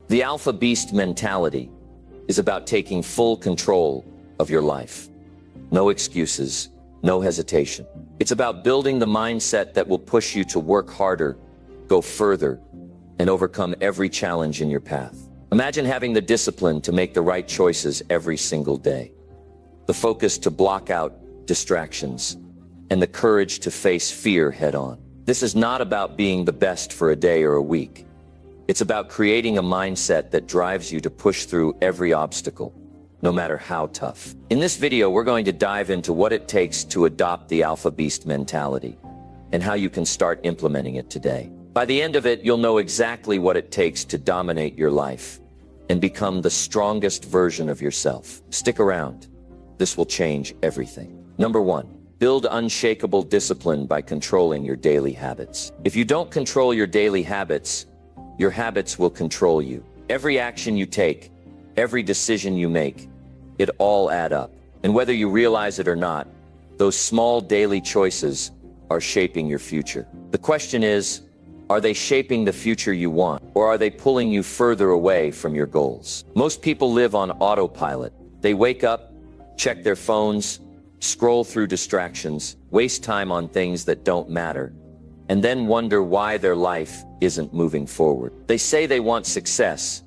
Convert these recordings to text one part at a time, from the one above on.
The alpha beast mentality is about taking full control of your life. No excuses, no hesitation. It's about building the mindset that will push you to work harder, go further, and overcome every challenge in your path. Imagine having the discipline to make the right choices every single day, the focus to block out distractions, and the courage to face fear head-on. This is not about being the best for a day or a week. It's about creating a mindset that drives you to push through every obstacle, no matter how tough. In this video, we're going to dive into what it takes to adopt the alpha beast mentality and how you can start implementing it today. By the end of it, you'll know exactly what it takes to dominate your life and become the strongest version of yourself. Stick around. This will change everything. Number 1, build unshakable discipline by controlling your daily habits. If you don't control your daily habits, your habits will control you. Every action you take, every decision you make, it all adds up. And whether you realize it or not, those small daily choices are shaping your future. The question is, are they shaping the future you want, or are they pulling you further away from your goals? Most people live on autopilot. They wake up, check their phones, scroll through distractions, waste time on things that don't matter, and then wonder why their life isn't moving forward. They say they want success,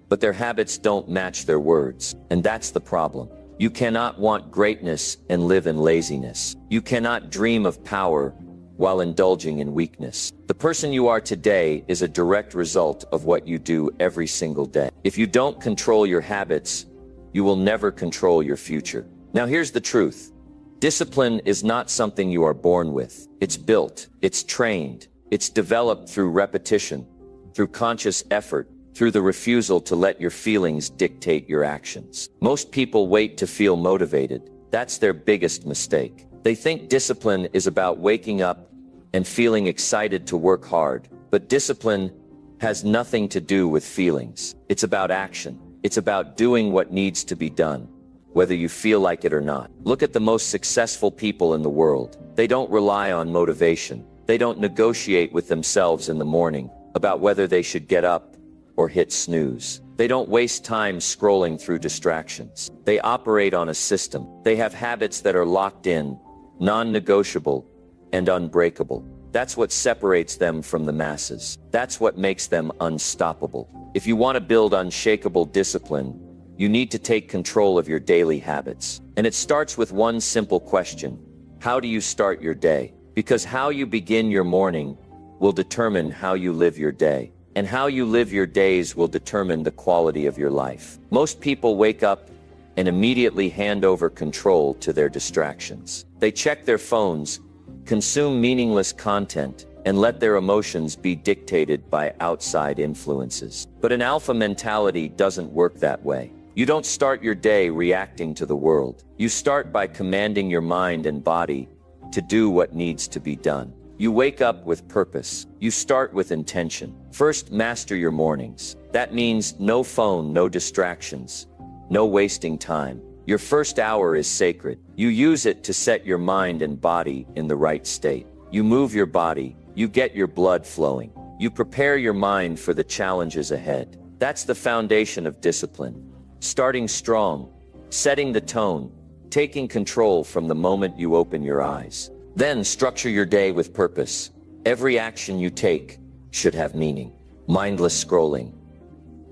but their habits don't match their words. And that's the problem. You cannot want greatness and live in laziness. You cannot dream of power while indulging in weakness. The person you are today is a direct result of what you do every single day. If you don't control your habits, you will never control your future. Now here's the truth. Discipline is not something you are born with. It's built, it's trained, it's developed through repetition, through conscious effort, through the refusal to let your feelings dictate your actions. Most people wait to feel motivated. That's their biggest mistake. They think discipline is about waking up and feeling excited to work hard, but discipline has nothing to do with feelings. It's about action. It's about doing what needs to be done, whether you feel like it or not. Look at the most successful people in the world. They don't rely on motivation. They don't negotiate with themselves in the morning about whether they should get up or hit snooze. They don't waste time scrolling through distractions. They operate on a system. They have habits that are locked in, non-negotiable, and unbreakable. That's what separates them from the masses. That's what makes them unstoppable. If you want to build unshakable discipline, you need to take control of your daily habits. And it starts with one simple question. How do you start your day? Because how you begin your morning will determine how you live your day. And how you live your days will determine the quality of your life. Most people wake up and immediately hand over control to their distractions. They check their phones, consume meaningless content, and let their emotions be dictated by outside influences. But an alpha mentality doesn't work that way. You don't start your day reacting to the world. You start by commanding your mind and body to do what needs to be done. You wake up with purpose. You start with intention. First, master your mornings. That means no phone, no distractions, no wasting time. Your first hour is sacred. You use it to set your mind and body in the right state. You move your body. You get your blood flowing. You prepare your mind for the challenges ahead. That's the foundation of discipline. Starting strong, setting the tone, taking control from the moment you open your eyes. Then structure your day with purpose. Every action you take should have meaning. Mindless scrolling,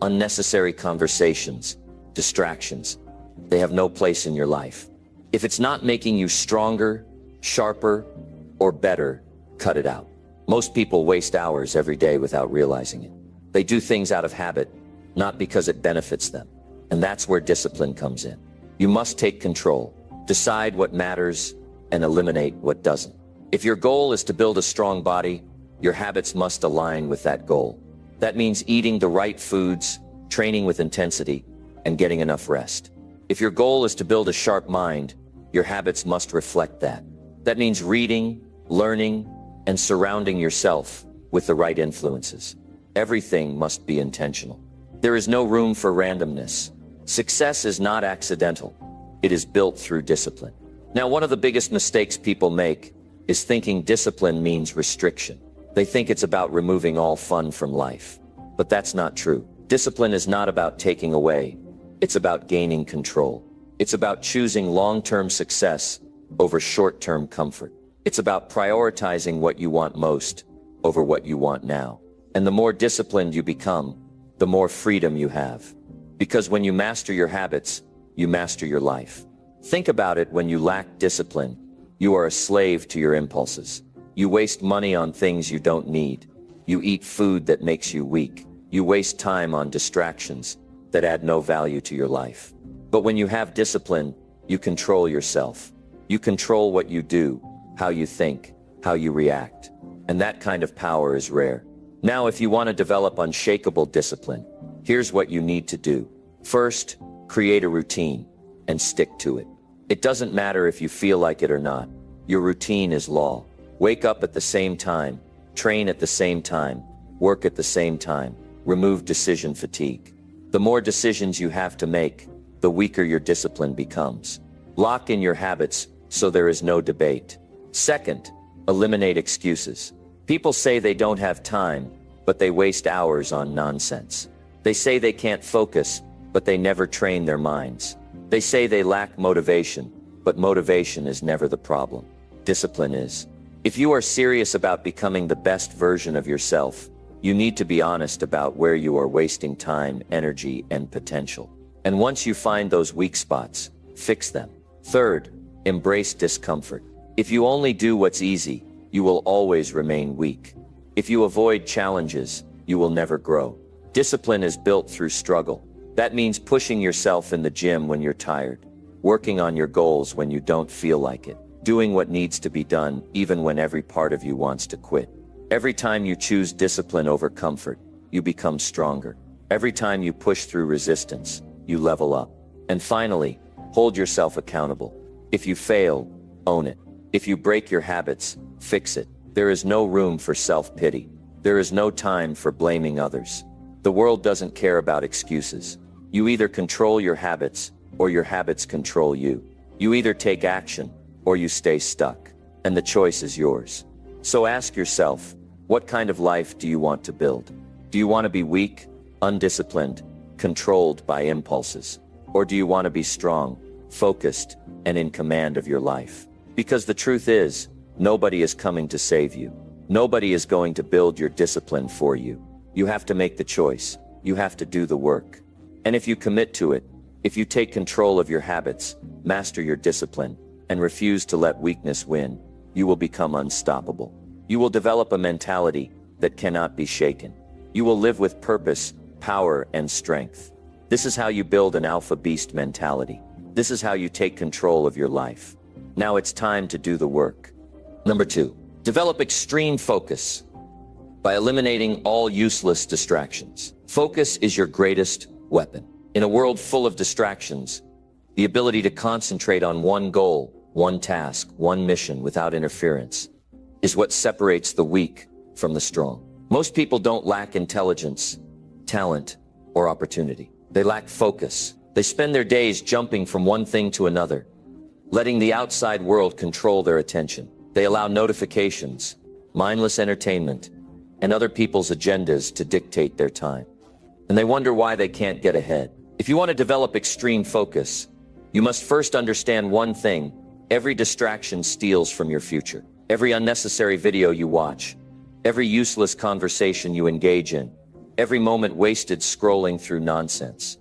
unnecessary conversations, distractions, they have no place in your life. If it's not making you stronger, sharper, or better, cut it out. Most people waste hours every day without realizing it. They do things out of habit, not because it benefits them. And that's where discipline comes in. You must take control, decide what matters, and eliminate what doesn't. If your goal is to build a strong body, your habits must align with that goal. That means eating the right foods, training with intensity, and getting enough rest. If your goal is to build a sharp mind, your habits must reflect that. That means reading, learning, and surrounding yourself with the right influences. Everything must be intentional. There is no room for randomness. Success is not accidental. It is built through discipline. Now, one of the biggest mistakes people make is thinking discipline means restriction. They think it's about removing all fun from life. But that's not true. Discipline is not about taking away. It's about gaining control. It's about choosing long-term success over short-term comfort. It's about prioritizing what you want most over what you want now. And the more disciplined you become, the more freedom you have. Because when you master your habits, you master your life. Think about it: when you lack discipline, you are a slave to your impulses. You waste money on things you don't need. You eat food that makes you weak. You waste time on distractions that add no value to your life. But when you have discipline, you control yourself. You control what you do, how you think, how you react. And that kind of power is rare. Now, if you want to develop unshakable discipline, here's what you need to do. First, create a routine and stick to it. It doesn't matter if you feel like it or not. Your routine is law. Wake up at the same time, train at the same time, work at the same time. Remove decision fatigue. The more decisions you have to make, the weaker your discipline becomes. Lock in your habits so there is no debate. Second, eliminate excuses. People say they don't have time, but they waste hours on nonsense. They say they can't focus, but they never train their minds. They say they lack motivation, but motivation is never the problem. Discipline is. If you are serious about becoming the best version of yourself, you need to be honest about where you are wasting time, energy, and potential. And once you find those weak spots, fix them. Third, embrace discomfort. If you only do what's easy, you will always remain weak. If you avoid challenges, you will never grow. Discipline is built through struggle. That means pushing yourself in the gym when you're tired, working on your goals when you don't feel like it, doing what needs to be done even when every part of you wants to quit. Every time you choose discipline over comfort, you become stronger. Every time you push through resistance, you level up. And finally, hold yourself accountable. If you fail, own it. If you break your habits, fix it. There is no room for self-pity. There is no time for blaming others. The world doesn't care about excuses. You either control your habits, or your habits control you. You either take action, or you stay stuck. And the choice is yours. So ask yourself, what kind of life do you want to build? Do you want to be weak, undisciplined, controlled by impulses? Or do you want to be strong, focused, and in command of your life? Because the truth is, nobody is coming to save you. Nobody is going to build your discipline for you. You have to make the choice. You have to do the work. And if you commit to it, if you take control of your habits, master your discipline, and refuse to let weakness win, you will become unstoppable. You will develop a mentality that cannot be shaken. You will live with purpose, power, and strength. This is how you build an alpha beast mentality. This is how you take control of your life. Now it's time to do the work. Number 2, develop extreme focus by eliminating all useless distractions. Focus is your greatest weapon. In a world full of distractions, the ability to concentrate on one goal, one task, one mission without interference is what separates the weak from the strong. Most people don't lack intelligence, talent, or opportunity. They lack focus. They spend their days jumping from one thing to another, letting the outside world control their attention. They allow notifications, mindless entertainment, and other people's agendas to dictate their time. And they wonder why they can't get ahead. If you want to develop extreme focus, you must first understand one thing: every distraction steals from your future. Every unnecessary video you watch, every useless conversation you engage in, every moment wasted scrolling through nonsense.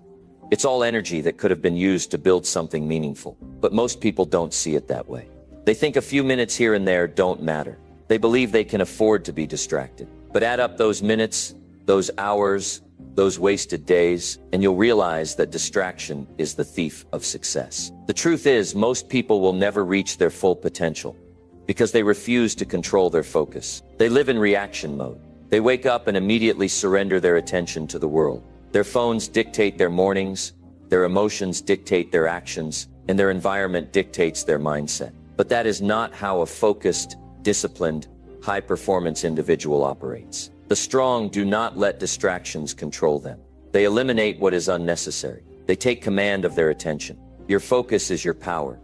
It's all energy that could have been used to build something meaningful. But most people don't see it that way. They think a few minutes here and there don't matter. They believe they can afford to be distracted. But add up those minutes, those hours, those wasted days, and you'll realize that distraction is the thief of success. The truth is, most people will never reach their full potential because they refuse to control their focus. They live in reaction mode. They wake up and immediately surrender their attention to the world. Their phones dictate their mornings, their emotions dictate their actions, and their environment dictates their mindset. But that is not how a focused, disciplined, high-performance individual operates. The strong do not let distractions control them. They eliminate what is unnecessary. They take command of their attention. Your focus is your power.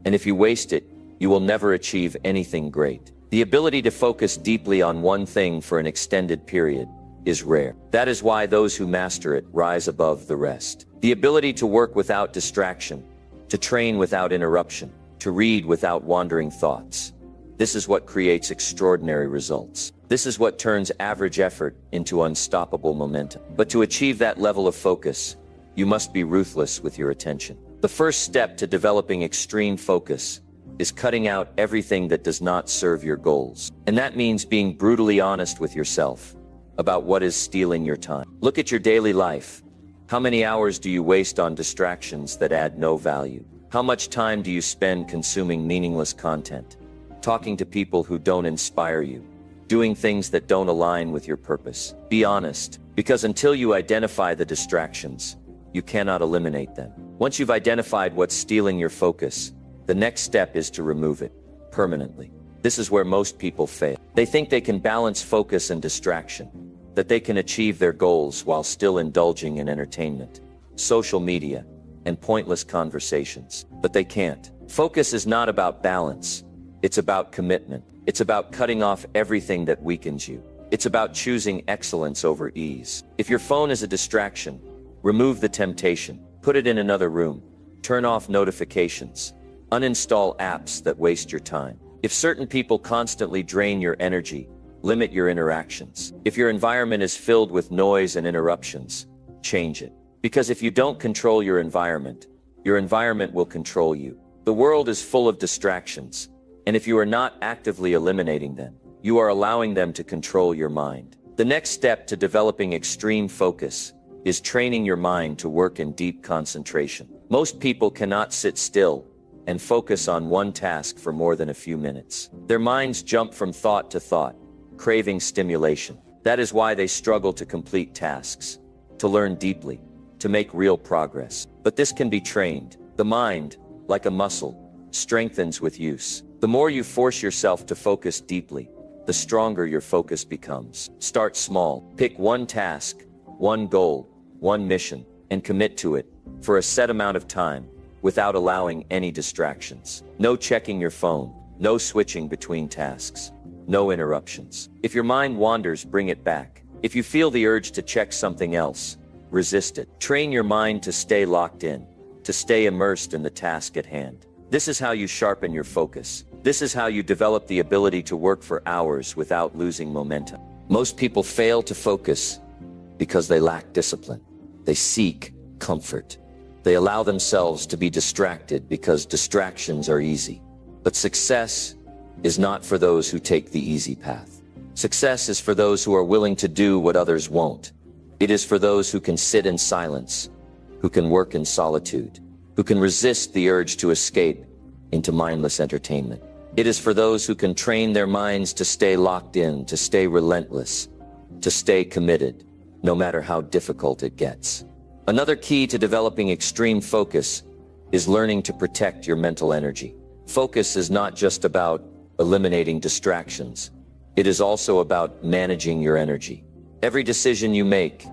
And if you waste it, you will never achieve anything great. The ability to focus deeply on one thing for an extended period is rare. That is why those who master it rise above the rest. The ability to work without distraction, to train without interruption, to read without wandering thoughts. This is what creates extraordinary results. This is what turns average effort into unstoppable momentum. But to achieve that level of focus, you must be ruthless with your attention. The first step to developing extreme focus is cutting out everything that does not serve your goals. And that means being brutally honest with yourself about what is stealing your time. Look at your daily life. How many hours do you waste on distractions that add no value? How much time do you spend consuming meaningless content, talking to people who don't inspire you, doing things that don't align with your purpose? Be honest, because until you identify the distractions, you cannot eliminate them. Once you've identified what's stealing your focus, the next step is to remove it permanently. This is where most people fail. They think they can balance focus and distraction, that they can achieve their goals while still indulging in entertainment, social media, and pointless conversations. But they can't. Focus is not about balance. It's about commitment. It's about cutting off everything that weakens you. It's about choosing excellence over ease. If your phone is a distraction, remove the temptation. Put it in another room. Turn off notifications. Uninstall apps that waste your time. If certain people constantly drain your energy, limit your interactions. If your environment is filled with noise and interruptions, change it. Because if you don't control your environment will control you. The world is full of distractions, and if you are not actively eliminating them, you are allowing them to control your mind. The next step to developing extreme focus is training your mind to work in deep concentration. Most people cannot sit still and focus on one task for more than a few minutes. Their minds jump from thought to thought, craving stimulation. That is why they struggle to complete tasks, to learn deeply, to make real progress. But this can be trained. The mind, like a muscle, strengthens with use. The more you force yourself to focus deeply, the stronger your focus becomes. Start small. Pick one task, one goal, one mission, and commit to it for a set amount of time without allowing any distractions. No checking your phone, no switching between tasks, no interruptions. If your mind wanders, bring it back. If you feel the urge to check something else, resist it. Train your mind to stay locked in, to stay immersed in the task at hand. This is how you sharpen your focus. This is how you develop the ability to work for hours without losing momentum. Most people fail to focus because they lack discipline. They seek comfort. They allow themselves to be distracted because distractions are easy. But success is not for those who take the easy path. Success is for those who are willing to do what others won't. It is for those who can sit in silence, who can work in solitude, who can resist the urge to escape into mindless entertainment. It is for those who can train their minds to stay locked in, to stay relentless, to stay committed, no matter how difficult it gets. Another key to developing extreme focus is learning to protect your mental energy. Focus is not just about eliminating distractions. It is also about managing your energy. Every decision you make,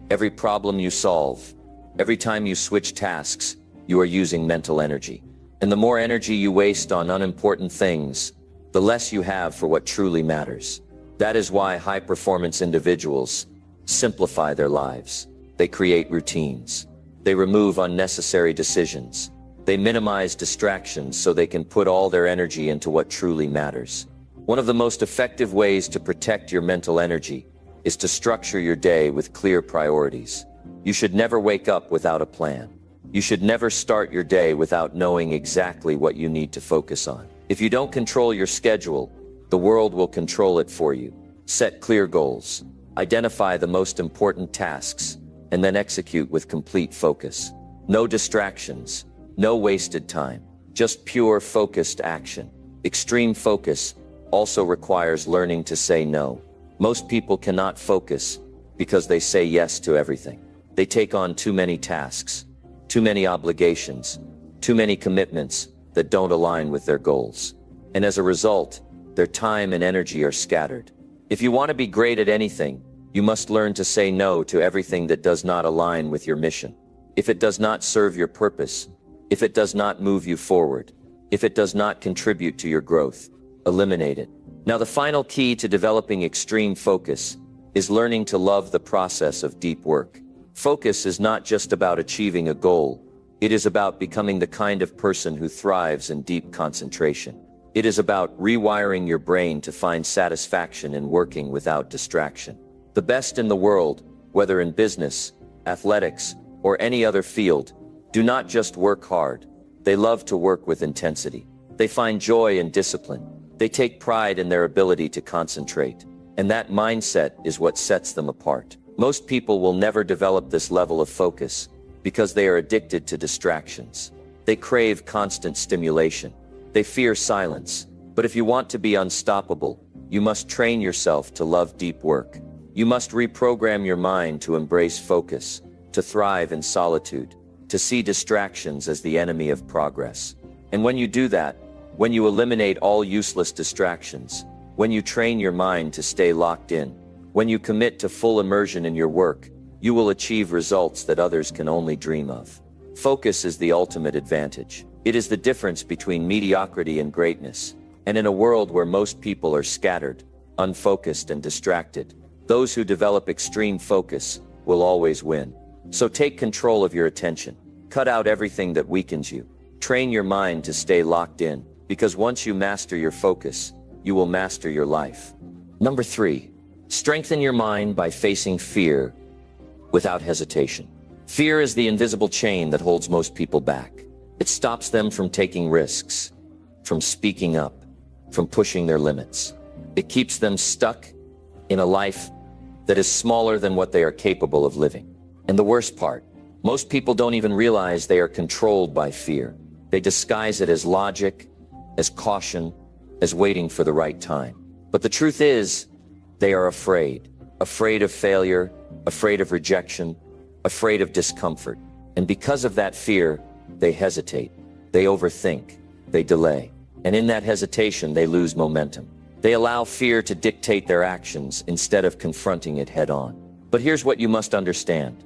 every problem you solve, every time you switch tasks, you are using mental energy. And the more energy you waste on unimportant things, the less you have for what truly matters. That is why high-performance individuals simplify their lives. They create routines. They remove unnecessary decisions. They minimize distractions so they can put all their energy into what truly matters. One of the most effective ways to protect your mental energy is to structure your day with clear priorities. You should never wake up without a plan. You should never start your day without knowing exactly what you need to focus on. If you don't control your schedule, the world will control it for you. Set clear goals. Identify the most important tasks, and then execute with complete focus. No distractions, no wasted time, just pure focused action. Extreme focus also requires learning to say no. Most people cannot focus because they say yes to everything. They take on too many tasks, too many obligations, too many commitments that don't align with their goals. And as a result, their time and energy are scattered. If you want to be great at anything, you must learn to say no to everything that does not align with your mission. If it does not serve your purpose, if it does not move you forward, if it does not contribute to your growth, eliminate it. Now, the final key to developing extreme focus is learning to love the process of deep work. Focus is not just about achieving a goal. It is about becoming the kind of person who thrives in deep concentration. It is about rewiring your brain to find satisfaction in working without distraction. The best in the world, whether in business, athletics, or any other field, do not just work hard. They love to work with intensity. They find joy in discipline. They take pride in their ability to concentrate. And that mindset is what sets them apart. Most people will never develop this level of focus because they are addicted to distractions. They crave constant stimulation. They fear silence. But if you want to be unstoppable, you must train yourself to love deep work. You must reprogram your mind to embrace focus, to thrive in solitude, to see distractions as the enemy of progress. And when you do that, when you eliminate all useless distractions, when you train your mind to stay locked in, when you commit to full immersion in your work, you will achieve results that others can only dream of. Focus is the ultimate advantage. It is the difference between mediocrity and greatness. And in a world where most people are scattered, unfocused, and distracted, those who develop extreme focus will always win. So take control of your attention. Cut out everything that weakens you. Train your mind to stay locked in, because once you master your focus, you will master your life. Number 3, strengthen your mind by facing fear without hesitation. Fear is the invisible chain that holds most people back. It stops them from taking risks, from speaking up, from pushing their limits. It keeps them stuck in a life that is smaller than what they are capable of living. And the worst part, most people don't even realize they are controlled by fear. They disguise it as logic, as caution, as waiting for the right time. But the truth is, they are afraid of failure, afraid of rejection, afraid of discomfort. And because of that fear, they hesitate, they overthink, they delay. And in that hesitation, they lose momentum. They allow fear to dictate their actions instead of confronting it head on. But here's what you must understand.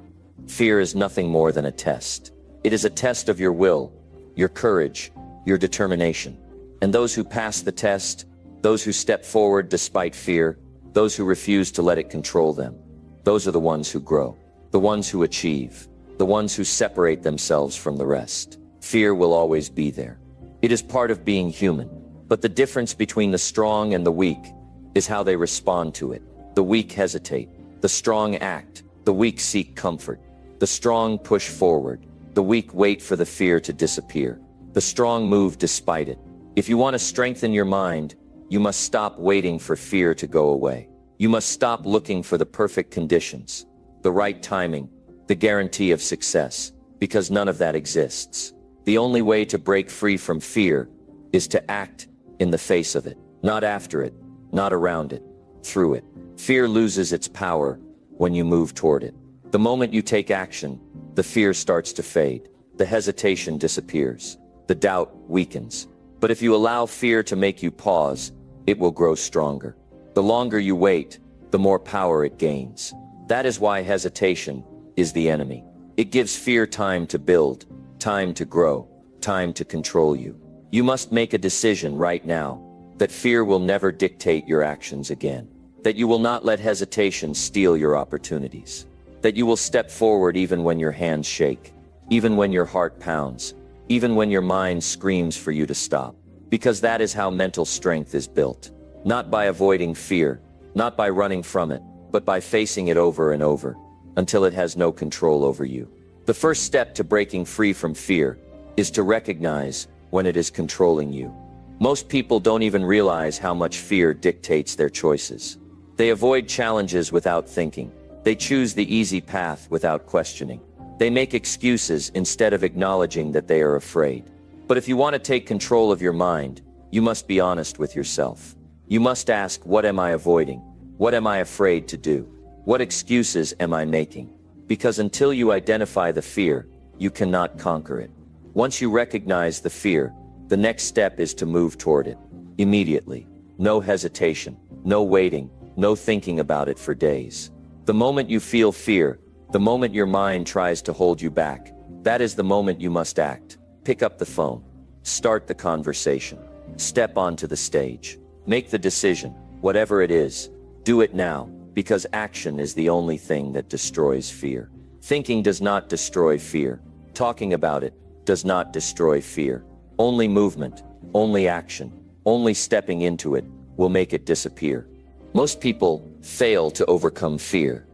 Fear is nothing more than a test. It is a test of your will, your courage, your determination. And those who pass the test, those who step forward despite fear, those who refuse to let it control them, those are the ones who grow, the ones who achieve, the ones who separate themselves from the rest. Fear will always be there. It is part of being human. But the difference between the strong and the weak is how they respond to it. The weak hesitate. The strong act. The weak seek comfort. The strong push forward. The weak wait for the fear to disappear. The strong move despite it. If you want to strengthen your mind, you must stop waiting for fear to go away. You must stop looking for the perfect conditions, the right timing, the guarantee of success, because none of that exists. The only way to break free from fear is to act in the face of it, not after it, not around it, through it. Fear loses its power when you move toward it. The moment you take action, the fear starts to fade. The hesitation disappears. The doubt weakens. But if you allow fear to make you pause, it will grow stronger. The longer you wait, the more power it gains. That is why hesitation is the enemy. It gives fear time to build, time to grow, time to control you. You must make a decision right now that fear will never dictate your actions again, that you will not let hesitation steal your opportunities, that you will step forward even when your hands shake, even when your heart pounds, even when your mind screams for you to stop, because that is how mental strength is built. Not by avoiding fear, not by running from it, but by facing it over and over, until it has no control over you. The first step to breaking free from fear is to recognize when it is controlling you. Most people don't even realize how much fear dictates their choices. They avoid challenges without thinking. They choose the easy path without questioning. They make excuses instead of acknowledging that they are afraid. But if you want to take control of your mind, you must be honest with yourself. You must ask, what am I avoiding? What am I afraid to do? What excuses am I making? Because until you identify the fear, you cannot conquer it. Once you recognize the fear, the next step is to move toward it. Immediately. No hesitation, no waiting, no thinking about it for days. The moment you feel fear, the moment your mind tries to hold you back, that is the moment you must act. Pick up the phone. Start the conversation. Step onto the stage. Make the decision. Whatever it is, do it now. Because action is the only thing that destroys fear. Thinking does not destroy fear. Talking about it does not destroy fear. Only movement, only action, only stepping into it will make it disappear. Most people fail to overcome fear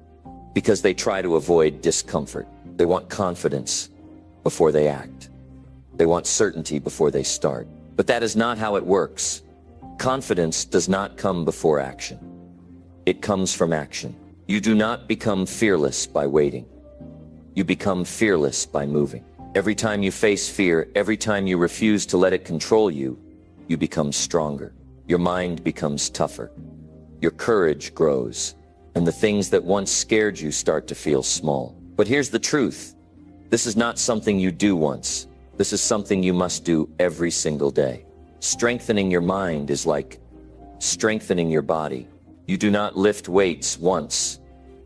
because they try to avoid discomfort. They want confidence before they act. They want certainty before they start. But that is not how it works. Confidence does not come before action. It comes from action. You do not become fearless by waiting. You become fearless by moving. Every time you face fear, every time you refuse to let it control you, you become stronger. Your mind becomes tougher. Your courage grows. And the things that once scared you start to feel small. But here's the truth. This is not something you do once. This is something you must do every single day. Strengthening your mind is like strengthening your body. You do not lift weights once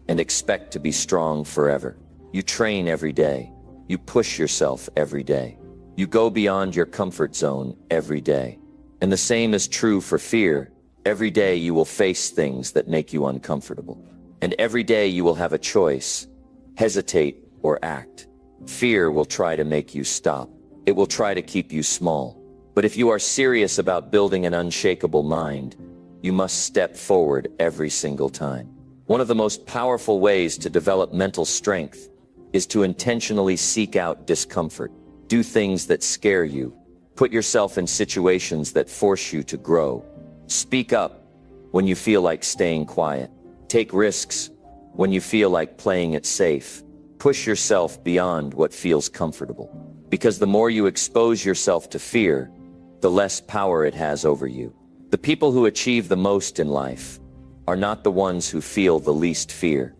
and expect to be strong forever. You train every day. You push yourself every day. You go beyond your comfort zone every day. And the same is true for fear. Every day you will face things that make you uncomfortable. And every day you will have a choice: hesitate or act. Fear will try to make you stop. It will try to keep you small. But if you are serious about building an unshakable mind, you must step forward every single time. One of the most powerful ways to develop mental strength is to intentionally seek out discomfort. Do things that scare you. Put yourself in situations that force you to grow. Speak up when you feel like staying quiet. Take risks when you feel like playing it safe. Push yourself beyond what feels comfortable. Because the more you expose yourself to fear, the less power it has over you. The people who achieve the most in life are not the ones who feel the least fear.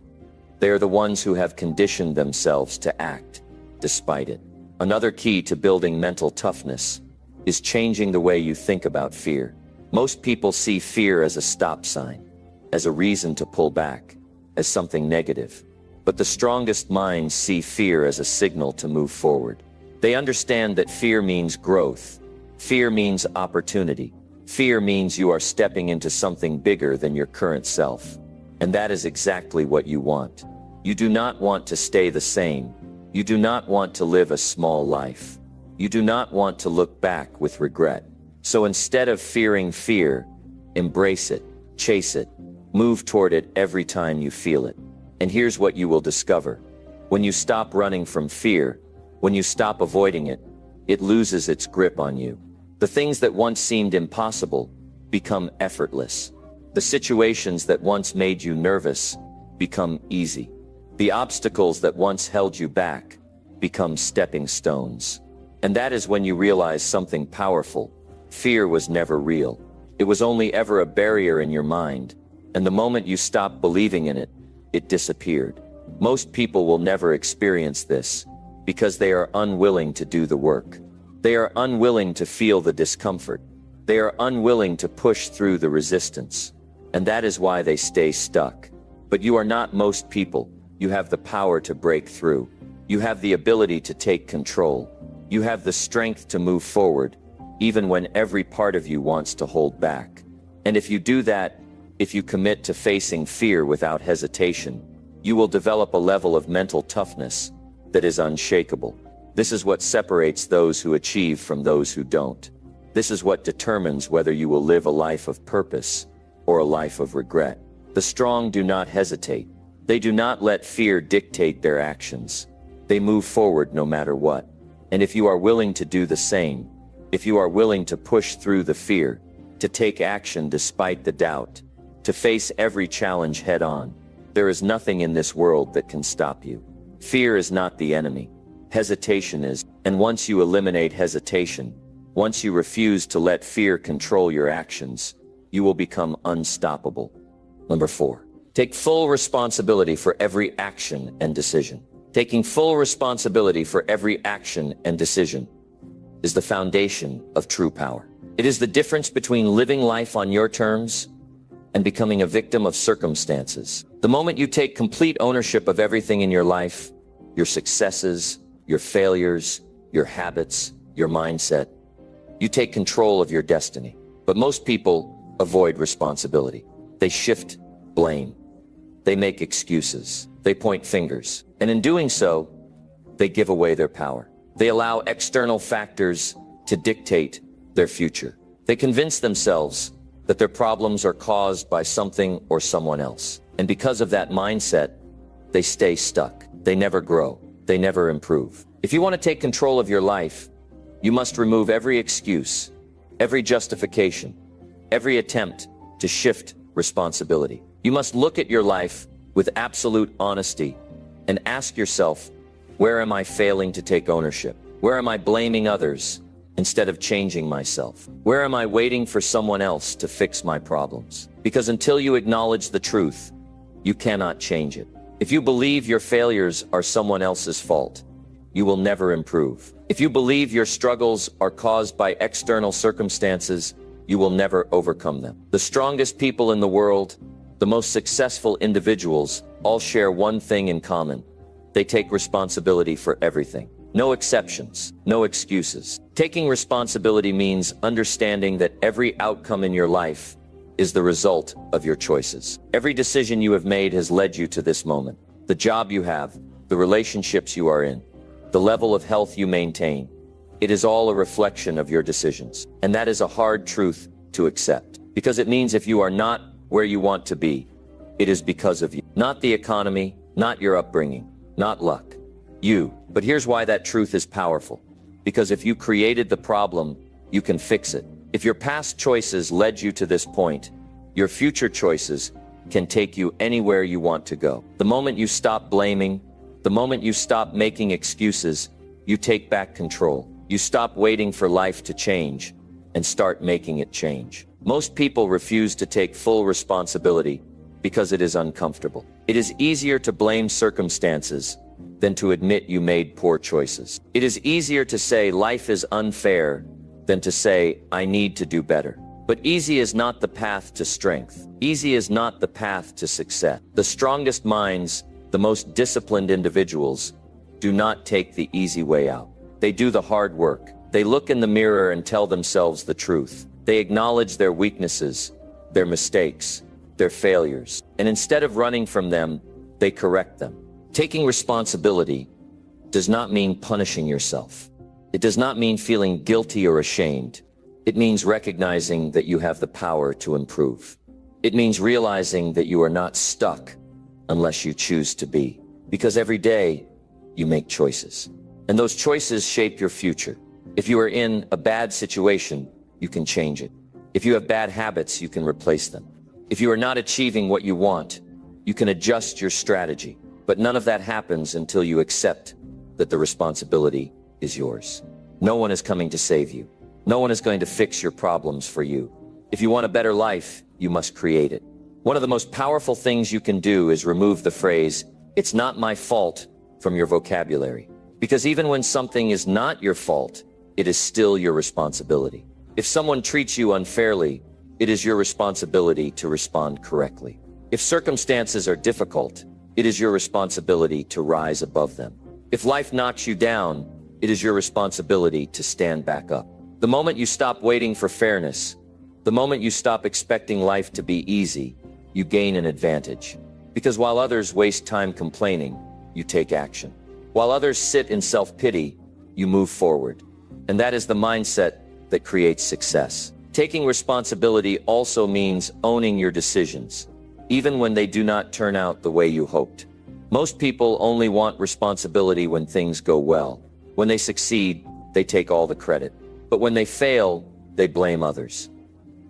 They are the ones who have conditioned themselves to act despite it. Another key to building mental toughness is changing the way you think about fear. Most people see fear as a stop sign, as a reason to pull back, as something negative. But the strongest minds see fear as a signal to move forward. They understand that fear means growth. Fear means opportunity. Fear means you are stepping into something bigger than your current self. And that is exactly what you want. You do not want to stay the same. You do not want to live a small life. You do not want to look back with regret. So instead of fearing fear, embrace it, chase it, move toward it every time you feel it. And here's what you will discover. When you stop running from fear, when you stop avoiding it, it loses its grip on you. The things that once seemed impossible become effortless. The situations that once made you nervous become easy. The obstacles that once held you back become stepping stones. And that is when you realize something powerful. Fear was never real. It was only ever a barrier in your mind. And the moment you stopped believing in it, it disappeared. Most people will never experience this because they are unwilling to do the work. They are unwilling to feel the discomfort. They are unwilling to push through the resistance. And that is why they stay stuck. But you are not most people. You have the power to break through. You have the ability to take control. You have the strength to move forward, even when every part of you wants to hold back. And if you do that, if you commit to facing fear without hesitation, you will develop a level of mental toughness that is unshakable. This is what separates those who achieve from those who don't. This is what determines whether you will live a life of purpose or a life of regret. The strong do not hesitate. They do not let fear dictate their actions. They move forward no matter what. And if you are willing to do the same, if you are willing to push through the fear, to take action despite the doubt, to face every challenge head on, there is nothing in this world that can stop you. Fear is not the enemy. Hesitation is. And once you eliminate hesitation, once you refuse to let fear control your actions, you will become unstoppable. Number 4, take full responsibility for every action and decision. Taking full responsibility for every action and decision is the foundation of true power. It is the difference between living life on your terms and becoming a victim of circumstances. The moment you take complete ownership of everything in your life, your successes, your failures, your habits, your mindset, you take control of your destiny. But most people avoid responsibility. They shift blame. They make excuses. They point fingers. And in doing so, they give away their power. They allow external factors to dictate their future. They convince themselves that their problems are caused by something or someone else. And because of that mindset, they stay stuck. They never grow. They never improve. If you want to take control of your life, you must remove every excuse, every justification, every attempt to shift responsibility. You must look at your life with absolute honesty and ask yourself, where am I failing to take ownership? Where am I blaming others instead of changing myself? Where am I waiting for someone else to fix my problems? Because until you acknowledge the truth, you cannot change it. If you believe your failures are someone else's fault, you will never improve. If you believe your struggles are caused by external circumstances, you will never overcome them. The strongest people in the world, the most successful individuals, all share one thing in common. They take responsibility for everything. No exceptions, no excuses. Taking responsibility means understanding that every outcome in your life is the result of your choices. Every decision you have made has led you to this moment. The job you have, the relationships you are in, the level of health you maintain, it is all a reflection of your decisions. And that is a hard truth to accept, because it means if you are not where you want to be, it is because of you. Not the economy, not your upbringing, not luck. You. But here's why that truth is powerful. Because if you created the problem, you can fix it. If your past choices led you to this point, your future choices can take you anywhere you want to go. The moment you stop blaming, the moment you stop making excuses, you take back control. You stop waiting for life to change and start making it change. Most people refuse to take full responsibility because it is uncomfortable. It is easier to blame circumstances than to admit you made poor choices. It is easier to say life is unfair than to say I need to do better. But easy is not the path to strength. Easy is not the path to success. The strongest minds, the most disciplined individuals, do not take the easy way out. They do the hard work. They look in the mirror and tell themselves the truth. They acknowledge their weaknesses, their mistakes, their failures. And instead of running from them, they correct them. Taking responsibility does not mean punishing yourself. It does not mean feeling guilty or ashamed. It means recognizing that you have the power to improve. It means realizing that you are not stuck unless you choose to be. Because every day, you make choices. And those choices shape your future. If you are in a bad situation, you can change it. If you have bad habits, you can replace them. If you are not achieving what you want, you can adjust your strategy. But none of that happens until you accept that the responsibility is yours. No one is coming to save you. No one is going to fix your problems for you. If you want a better life, you must create it. One of the most powerful things you can do is remove the phrase, "It's not my fault," from your vocabulary. Because even when something is not your fault, it is still your responsibility. If someone treats you unfairly, it is your responsibility to respond correctly. If circumstances are difficult, it is your responsibility to rise above them. If life knocks you down, it is your responsibility to stand back up. The moment you stop waiting for fairness, the moment you stop expecting life to be easy, you gain an advantage. Because while others waste time complaining, you take action. While others sit in self-pity, you move forward. And that is the mindset that creates success. Taking responsibility also means owning your decisions, even when they do not turn out the way you hoped. Most people only want responsibility when things go well. When they succeed, they take all the credit. But when they fail, they blame others.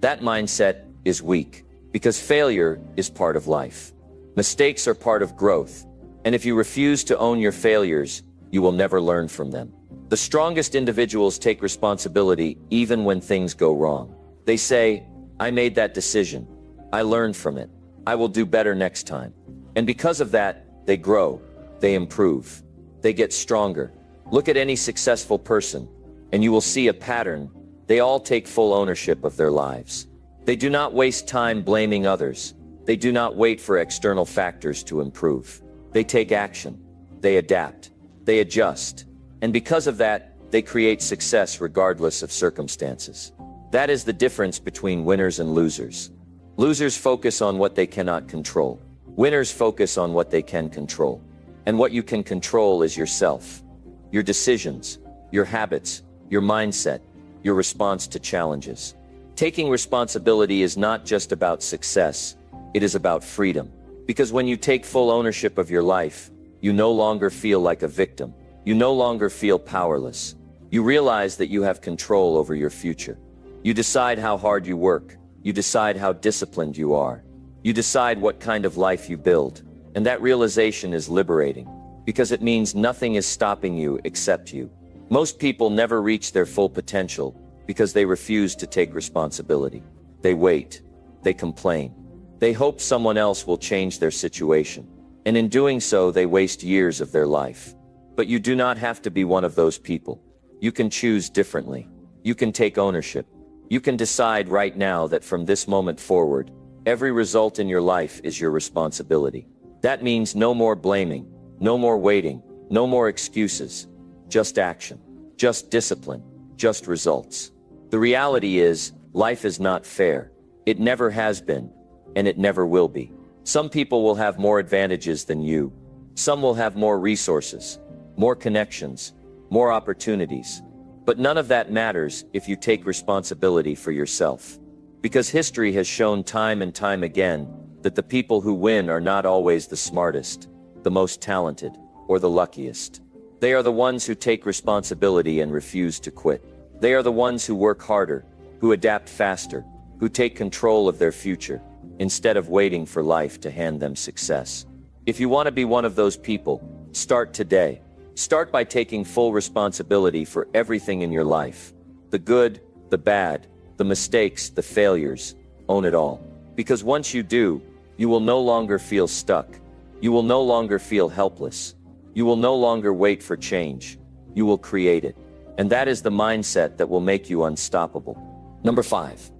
That mindset is weak, because failure is part of life. Mistakes are part of growth. And if you refuse to own your failures, you will never learn from them. The strongest individuals take responsibility even when things go wrong. They say, I made that decision. I learned from it. I will do better next time. And because of that, they grow. They improve. They get stronger. Look at any successful person, and you will see a pattern. They all take full ownership of their lives. They do not waste time blaming others. They do not wait for external factors to improve. They take action. They adapt. They adjust. And because of that, they create success regardless of circumstances. That is the difference between winners and losers. Losers focus on what they cannot control. Winners focus on what they can control. And what you can control is yourself, your decisions, your habits, your mindset, your response to challenges. Taking responsibility is not just about success, it is about freedom. Because when you take full ownership of your life, you no longer feel like a victim. You no longer feel powerless. You realize that you have control over your future. You decide how hard you work. You decide how disciplined you are. You decide what kind of life you build. And that realization is liberating, because it means nothing is stopping you except you. Most people never reach their full potential because they refuse to take responsibility. They wait. They complain. They hope someone else will change their situation. And in doing so, they waste years of their life. But you do not have to be one of those people. You can choose differently. You can take ownership. You can decide right now that from this moment forward, every result in your life is your responsibility. That means no more blaming, no more waiting, no more excuses, just action, just discipline, just results. The reality is, life is not fair. It never has been, and it never will be. Some people will have more advantages than you. Some will have more resources, more connections, more opportunities. But none of that matters if you take responsibility for yourself. Because history has shown time and time again that the people who win are not always the smartest, the most talented, or the luckiest. They are the ones who take responsibility and refuse to quit. They are the ones who work harder, who adapt faster, who take control of their future, instead of waiting for life to hand them success. If you want to be one of those people, start today. Start by taking full responsibility for everything in your life. The good, the bad, the mistakes, the failures. Own it all. Because once you do, you will no longer feel stuck. You will no longer feel helpless. You will no longer wait for change. You will create it. And that is the mindset that will make you unstoppable. Number 5.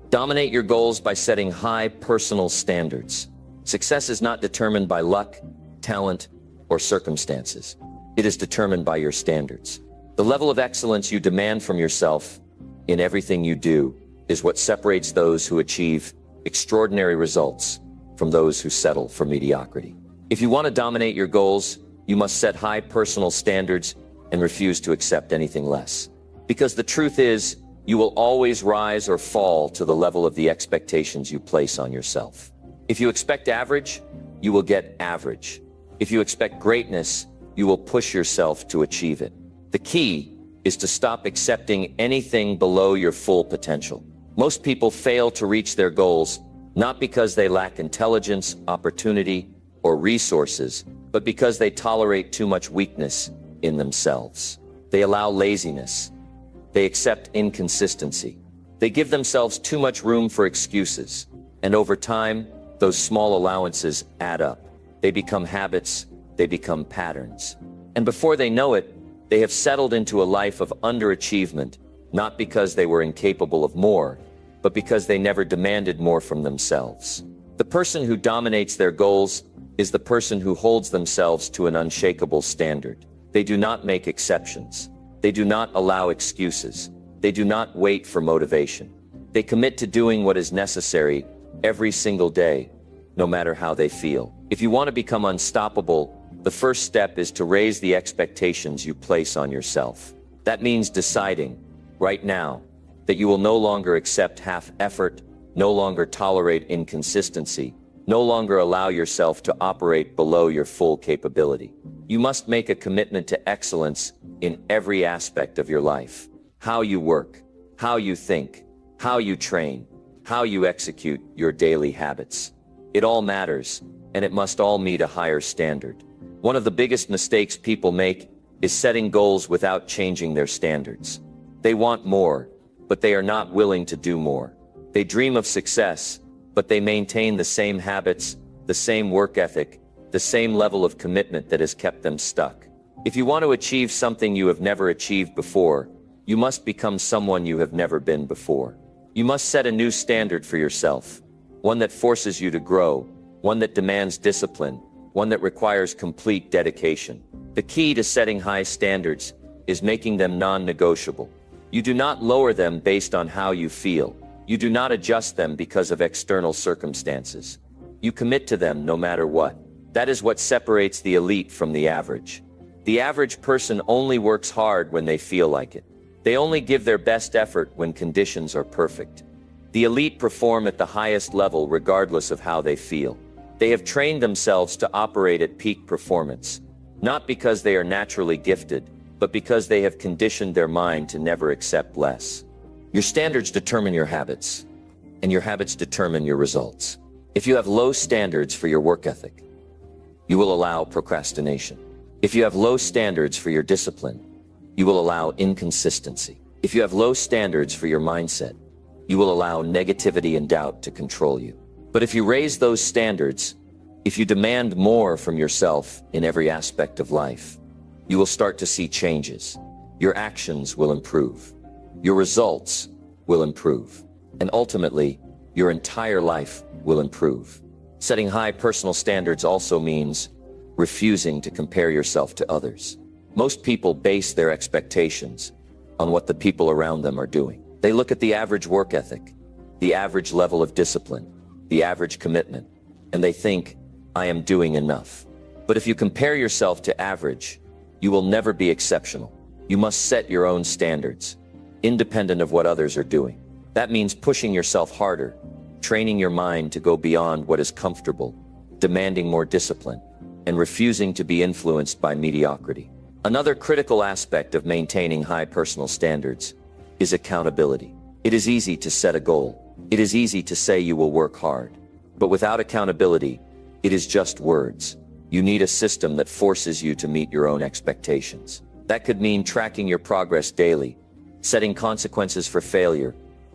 Dominate your goals by setting high personal standards. Success is not determined by luck, talent, or circumstances. It is determined by your standards. The level of excellence you demand from yourself in everything you do is what separates those who achieve extraordinary results from those who settle for mediocrity. If you want to dominate your goals, you must set high personal standards and refuse to accept anything less. Because the truth is, you will always rise or fall to the level of the expectations you place on yourself. If you expect average, you will get average. If you expect greatness, you will push yourself to achieve it. The key is to stop accepting anything below your full potential. Most people fail to reach their goals not because they lack intelligence, opportunity, or resources, but because they tolerate too much weakness in themselves. They allow laziness. They accept inconsistency. They give themselves too much room for excuses. And over time, those small allowances add up. They become habits. They become patterns. And before they know it, they have settled into a life of underachievement, not because they were incapable of more, but because they never demanded more from themselves. The person who dominates their goals is the person who holds themselves to an unshakable standard. They do not make exceptions. They do not allow excuses. They do not wait for motivation. They commit to doing what is necessary every single day, no matter how they feel. If you want to become unstoppable, the first step is to raise the expectations you place on yourself. That means deciding, right now, that you will no longer accept half effort, no longer tolerate inconsistency, no longer allow yourself to operate below your full capability. You must make a commitment to excellence in every aspect of your life. How you work, how you think, how you train, how you execute your daily habits. It all matters, and it must all meet a higher standard. One of the biggest mistakes people make is setting goals without changing their standards. They want more, but they are not willing to do more. They dream of success, but they maintain the same habits, the same work ethic, the same level of commitment that has kept them stuck. If you want to achieve something you have never achieved before, you must become someone you have never been before. You must set a new standard for yourself, one that forces you to grow, one that demands discipline, one that requires complete dedication. The key to setting high standards is making them non-negotiable. You do not lower them based on how you feel. You do not adjust them because of external circumstances. You commit to them no matter what. That is what separates the elite from the average. The average person only works hard when they feel like it. They only give their best effort when conditions are perfect. The elite perform at the highest level regardless of how they feel. They have trained themselves to operate at peak performance, not because they are naturally gifted, but because they have conditioned their mind to never accept less. Your standards determine your habits, and your habits determine your results. If you have low standards for your work ethic, you will allow procrastination. If you have low standards for your discipline, you will allow inconsistency. If you have low standards for your mindset, you will allow negativity and doubt to control you. But if you raise those standards, if you demand more from yourself in every aspect of life, you will start to see changes. Your actions will improve. Your results will improve. And ultimately, your entire life will improve. Setting high personal standards also means refusing to compare yourself to others. Most people base their expectations on what the people around them are doing. They look at the average work ethic, the average level of discipline, the average commitment, and they think, I am doing enough. But if you compare yourself to average, you will never be exceptional. You must set your own standards, independent of what others are doing. That means pushing yourself harder, training your mind to go beyond what is comfortable, demanding more discipline, and refusing to be influenced by mediocrity. Another critical aspect of maintaining high personal standards is accountability. It is easy to set a goal. It is easy to say you will work hard. But without accountability, it is just words. You need a system that forces you to meet your own expectations. That could mean tracking your progress daily, setting consequences for failure,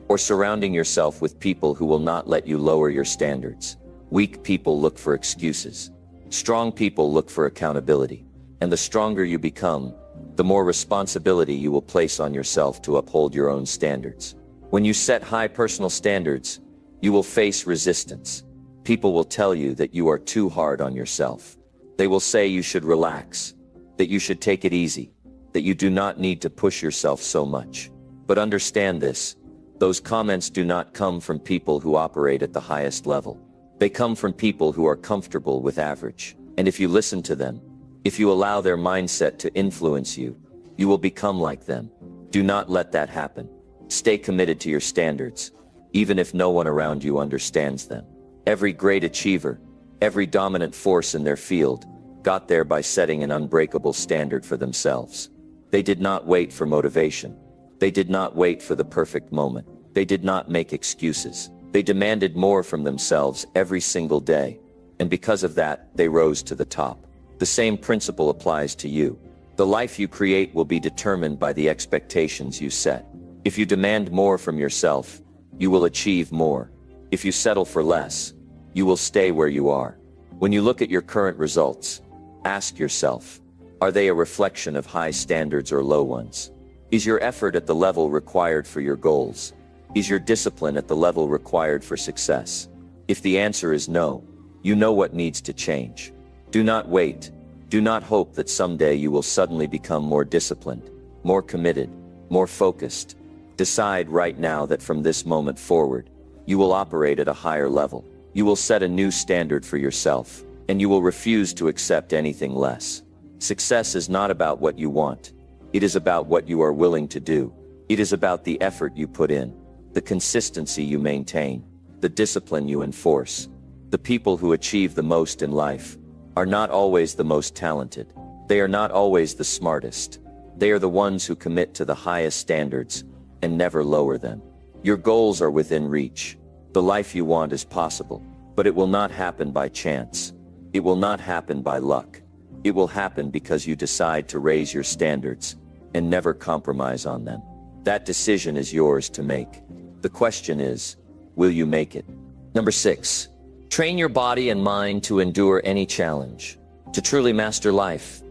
or surrounding yourself with people who will not let you lower your standards. Weak people look for excuses. Strong people look for accountability. And the stronger you become, the more responsibility you will place on yourself to uphold your own standards. When you set high personal standards, you will face resistance. People will tell you that you are too hard on yourself. They will say you should relax, that you should take it easy, that you do not need to push yourself so much. But understand this, those comments do not come from people who operate at the highest level. They come from people who are comfortable with average. And if you listen to them, if you allow their mindset to influence you, you will become like them. Do not let that happen. Stay committed to your standards, even if no one around you understands them. Every great achiever, every dominant force in their field, got there by setting an unbreakable standard for themselves. They did not wait for motivation. They did not wait for the perfect moment. They did not make excuses. They demanded more from themselves every single day. And because of that, they rose to the top. The same principle applies to you. The life you create will be determined by the expectations you set. If you demand more from yourself, you will achieve more. If you settle for less, you will stay where you are. When you look at your current results, ask yourself, are they a reflection of high standards or low ones? Is your effort at the level required for your goals? Is your discipline at the level required for success? If the answer is no, you know what needs to change. Do not wait. Do not hope that someday you will suddenly become more disciplined, more committed, more focused. Decide right now that from this moment forward, you will operate at a higher level. You will set a new standard for yourself, and you will refuse to accept anything less. Success is not about what you want. It is about what you are willing to do. It is about the effort you put in, the consistency you maintain, the discipline you enforce. The people who achieve the most in life are not always the most talented. They are not always the smartest. They are the ones who commit to the highest standards and never lower them. Your goals are within reach. The life you want is possible, but it will not happen by chance. It will not happen by luck. It will happen because you decide to raise your standards and never compromise on them. That decision is yours to make. The question is, will you make it? Number 6, train your body and mind to endure any challenge, to truly master life,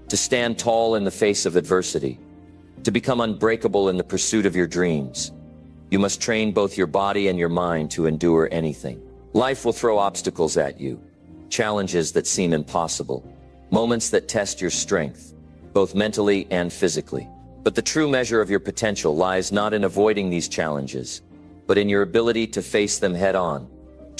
to stand tall in the face of adversity, to become unbreakable in the pursuit of your dreams. You must train both your body and your mind to endure anything. Life will throw obstacles at you, challenges that seem impossible, moments that test your strength, both mentally and physically. But the true measure of your potential lies not in avoiding these challenges, but in your ability to face them head on,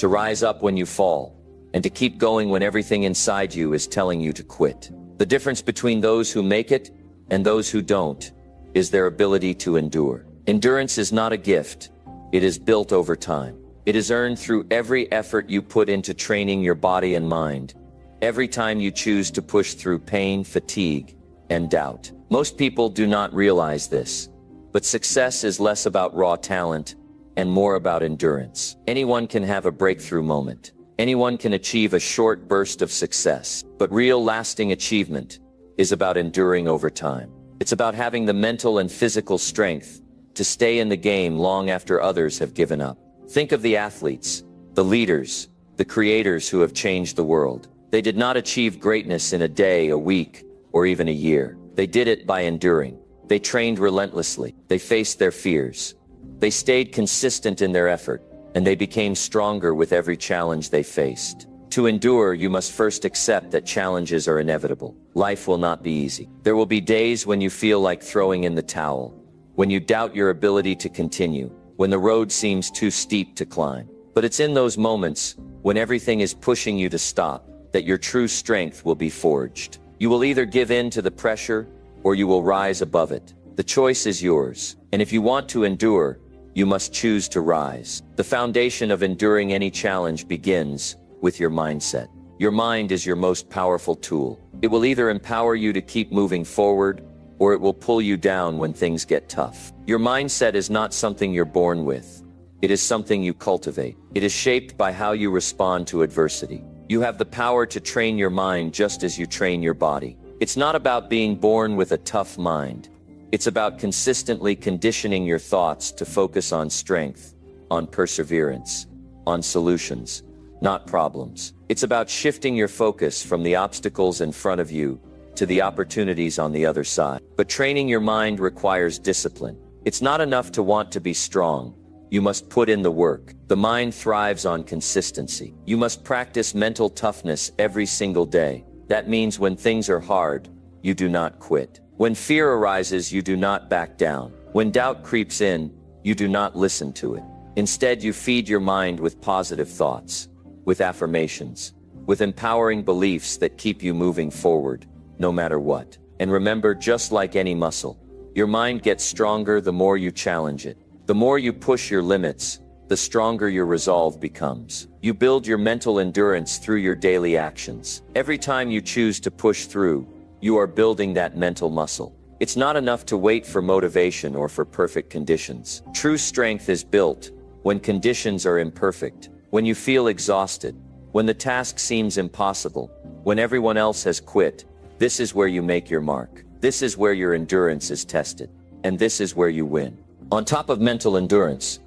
to rise up when you fall, and to keep going when everything inside you is telling you to quit. The difference between those who make it and those who don't is their ability to endure. Endurance is not a gift. It is built over time. It is earned through every effort you put into training your body and mind, every time you choose to push through pain, fatigue, and doubt. Most people do not realize this, but success is less about raw talent and more about endurance. Anyone can have a breakthrough moment. Anyone can achieve a short burst of success, but real lasting achievement is about enduring over time. It's about having the mental and physical strength to stay in the game long after others have given up. Think of the athletes, the leaders, the creators who have changed the world. They did not achieve greatness in a day, a week, or even a year. They did it by enduring. They trained relentlessly. They faced their fears. They stayed consistent in their effort, and they became stronger with every challenge they faced. To endure, you must first accept that challenges are inevitable. Life will not be easy. There will be days when you feel like throwing in the towel, when you doubt your ability to continue, when the road seems too steep to climb. But it's in those moments, when everything is pushing you to stop, that your true strength will be forged. You will either give in to the pressure, or you will rise above it. The choice is yours. And if you want to endure, you must choose to rise. The foundation of enduring any challenge begins with your mindset. Your mind is your most powerful tool. It will either empower you to keep moving forward, or it will pull you down when things get tough. Your mindset is not something you're born with. It is something you cultivate. It is shaped by how you respond to adversity. You have the power to train your mind just as you train your body. It's not about being born with a tough mind. It's about consistently conditioning your thoughts to focus on strength, on perseverance, on solutions, not problems. It's about shifting your focus from the obstacles in front of you to the opportunities on the other side. But training your mind requires discipline. It's not enough to want to be strong. You must put in the work. The mind thrives on consistency. You must practice mental toughness every single day. That means when things are hard, you do not quit. When fear arises, you do not back down. When doubt creeps in, you do not listen to it. Instead, you feed your mind with positive thoughts, with affirmations, with empowering beliefs that keep you moving forward, no matter what. And remember, just like any muscle, your mind gets stronger the more you challenge it. The more you push your limits, the stronger your resolve becomes. You build your mental endurance through your daily actions. Every time you choose to push through, you are building that mental muscle. It's not enough to wait for motivation or for perfect conditions. True strength is built when conditions are imperfect, when you feel exhausted, when the task seems impossible, when everyone else has quit. This is where you make your mark. This is where your endurance is tested. And this is where you win. On top of mental endurance,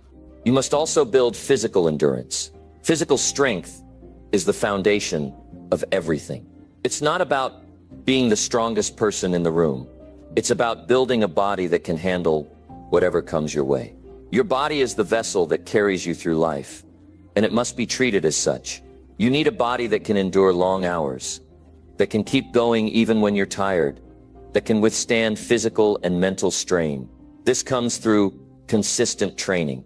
you must also build physical endurance. Physical strength is the foundation of everything. It's not about being the strongest person in the room. It's about building a body that can handle whatever comes your way. Your body is the vessel that carries you through life, and it must be treated as such. You need a body that can endure long hours, that can keep going even when you're tired, that can withstand physical and mental strain. This comes through consistent training,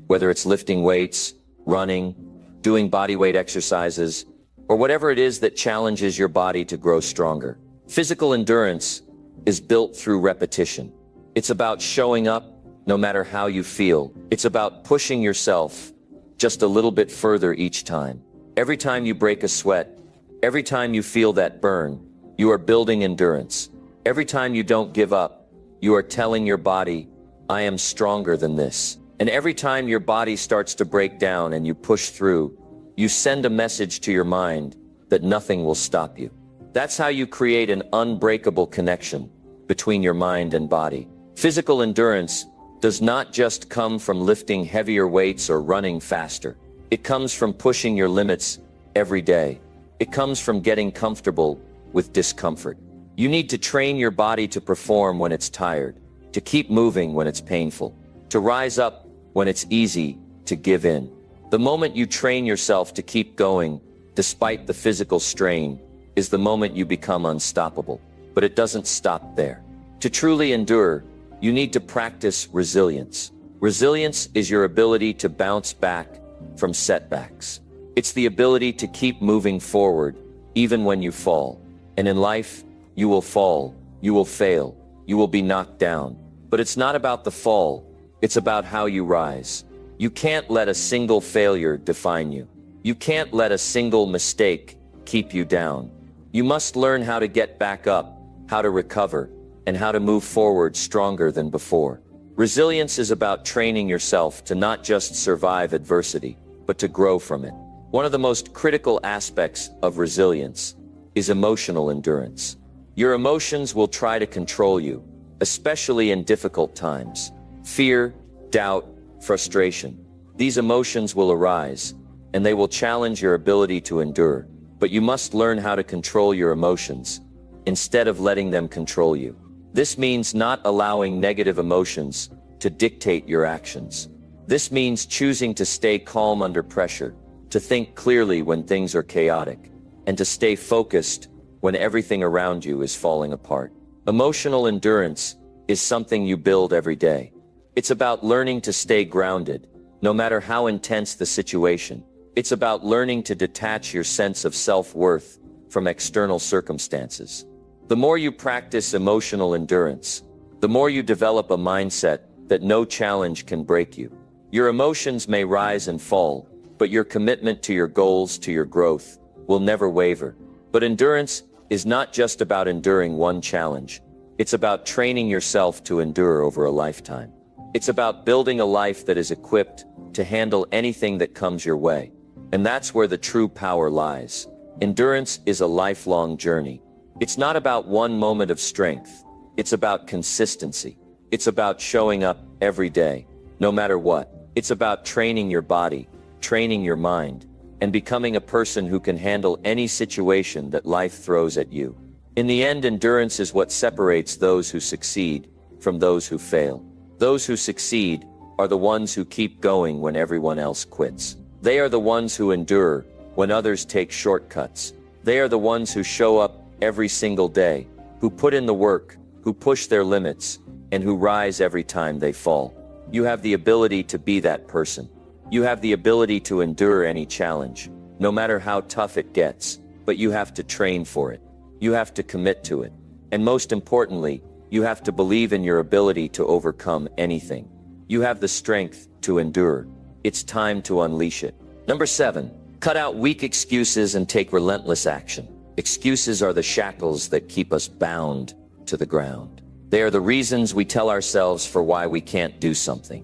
whether it's lifting weights, running, doing bodyweight exercises, or whatever it is that challenges your body to grow stronger. Physical endurance is built through repetition. It's about showing up no matter how you feel. It's about pushing yourself just a little bit further each time. Every time you break a sweat, every time you feel that burn, you are building endurance. Every time you don't give up, you are telling your body, I am stronger than this. And every time your body starts to break down and you push through, you send a message to your mind that nothing will stop you. That's how you create an unbreakable connection between your mind and body. Physical endurance does not just come from lifting heavier weights or running faster. It comes from pushing your limits every day. It comes from getting comfortable with discomfort. You need to train your body to perform when it's tired, to keep moving when it's painful, to rise up when it's easy to give in. The moment you train yourself to keep going, despite the physical strain, is the moment you become unstoppable. But it doesn't stop there. To truly endure, you need to practice resilience. Resilience is your ability to bounce back from setbacks. It's the ability to keep moving forward, even when you fall. And in life, you will fall, you will fail, you will be knocked down. But it's not about the fall, it's about how you rise. You can't let a single failure define you. You can't let a single mistake keep you down. You must learn how to get back up, how to recover, and how to move forward stronger than before. Resilience is about training yourself to not just survive adversity, but to grow from it. One of the most critical aspects of resilience is emotional endurance. Your emotions will try to control you, especially in difficult times. Fear, doubt, frustration. These emotions will arise, and they will challenge your ability to endure. But you must learn how to control your emotions, instead of letting them control you. This means not allowing negative emotions to dictate your actions. This means choosing to stay calm under pressure, to think clearly when things are chaotic, and to stay focused when everything around you is falling apart. Emotional endurance is something you build every day. It's about learning to stay grounded, no matter how intense the situation. It's about learning to detach your sense of self-worth from external circumstances. The more you practice emotional endurance, the more you develop a mindset that no challenge can break you. Your emotions may rise and fall, but your commitment to your goals, to your growth, will never waver. But endurance is not just about enduring one challenge. It's about training yourself to endure over a lifetime. It's about building a life that is equipped to handle anything that comes your way. And that's where the true power lies. Endurance is a lifelong journey. It's not about one moment of strength. It's about consistency. It's about showing up every day, no matter what. It's about training your body, training your mind, and becoming a person who can handle any situation that life throws at you. In the end, endurance is what separates those who succeed from those who fail. Those who succeed are the ones who keep going when everyone else quits. They are the ones who endure when others take shortcuts. They are the ones who show up every single day, who put in the work, who push their limits, and who rise every time they fall. You have the ability to be that person. You have the ability to endure any challenge, no matter how tough it gets, but you have to train for it. You have to commit to it. And most importantly, you have to believe in your ability to overcome anything. You have the strength to endure. It's time to unleash it. Number 7, cut out weak excuses and take relentless action. Excuses are the shackles that keep us bound to the ground. They are the reasons we tell ourselves for why we can't do something,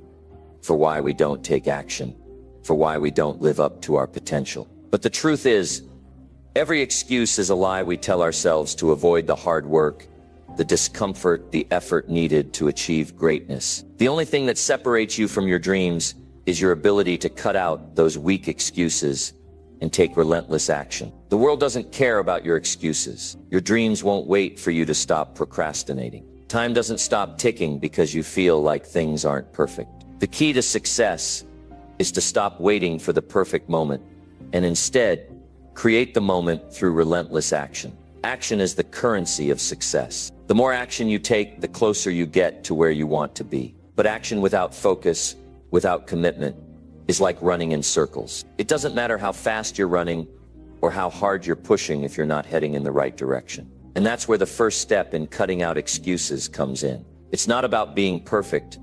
for why we don't take action, for why we don't live up to our potential. But the truth is, every excuse is a lie we tell ourselves to avoid the hard work, the discomfort, the effort needed to achieve greatness. The only thing that separates you from your dreams is your ability to cut out those weak excuses and take relentless action. The world doesn't care about your excuses. Your dreams won't wait for you to stop procrastinating. Time doesn't stop ticking because you feel like things aren't perfect. The key to success is to stop waiting for the perfect moment and instead create the moment through relentless action. Action is the currency of success. The more action you take, the closer you get to where you want to be. But action without focus, without commitment, is like running in circles. It doesn't matter how fast you're running or how hard you're pushing if you're not heading in the right direction. And that's where the first step in cutting out excuses comes in. It's not about being perfect.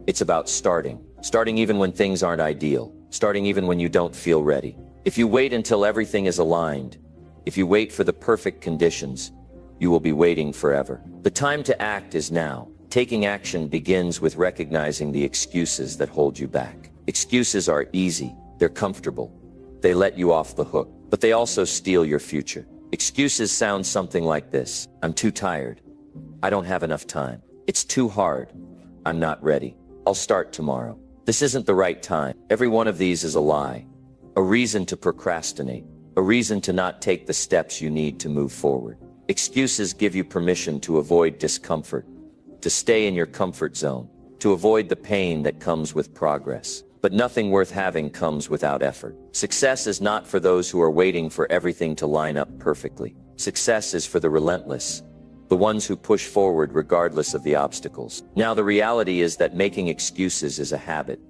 It's about starting. Starting even when things aren't ideal. Starting even when you don't feel ready. If you wait until everything is aligned, if you wait for the perfect conditions, you will be waiting forever. The time to act is now. Taking action begins with recognizing the excuses that hold you back. Excuses are easy. They're comfortable. They let you off the hook, but they also steal your future. Excuses sound something like this. I'm too tired. I don't have enough time. It's too hard. I'm not ready. I'll start tomorrow. This isn't the right time. Every one of these is a lie. A reason to procrastinate. A reason to not take the steps you need to move forward. Excuses give you permission to avoid discomfort, to stay in your comfort zone, to avoid the pain that comes with progress. But nothing worth having comes without effort. Success is not for those who are waiting for everything to line up perfectly. Success is for the relentless, the ones who push forward regardless of the obstacles. Now, the reality is that making excuses is a habit.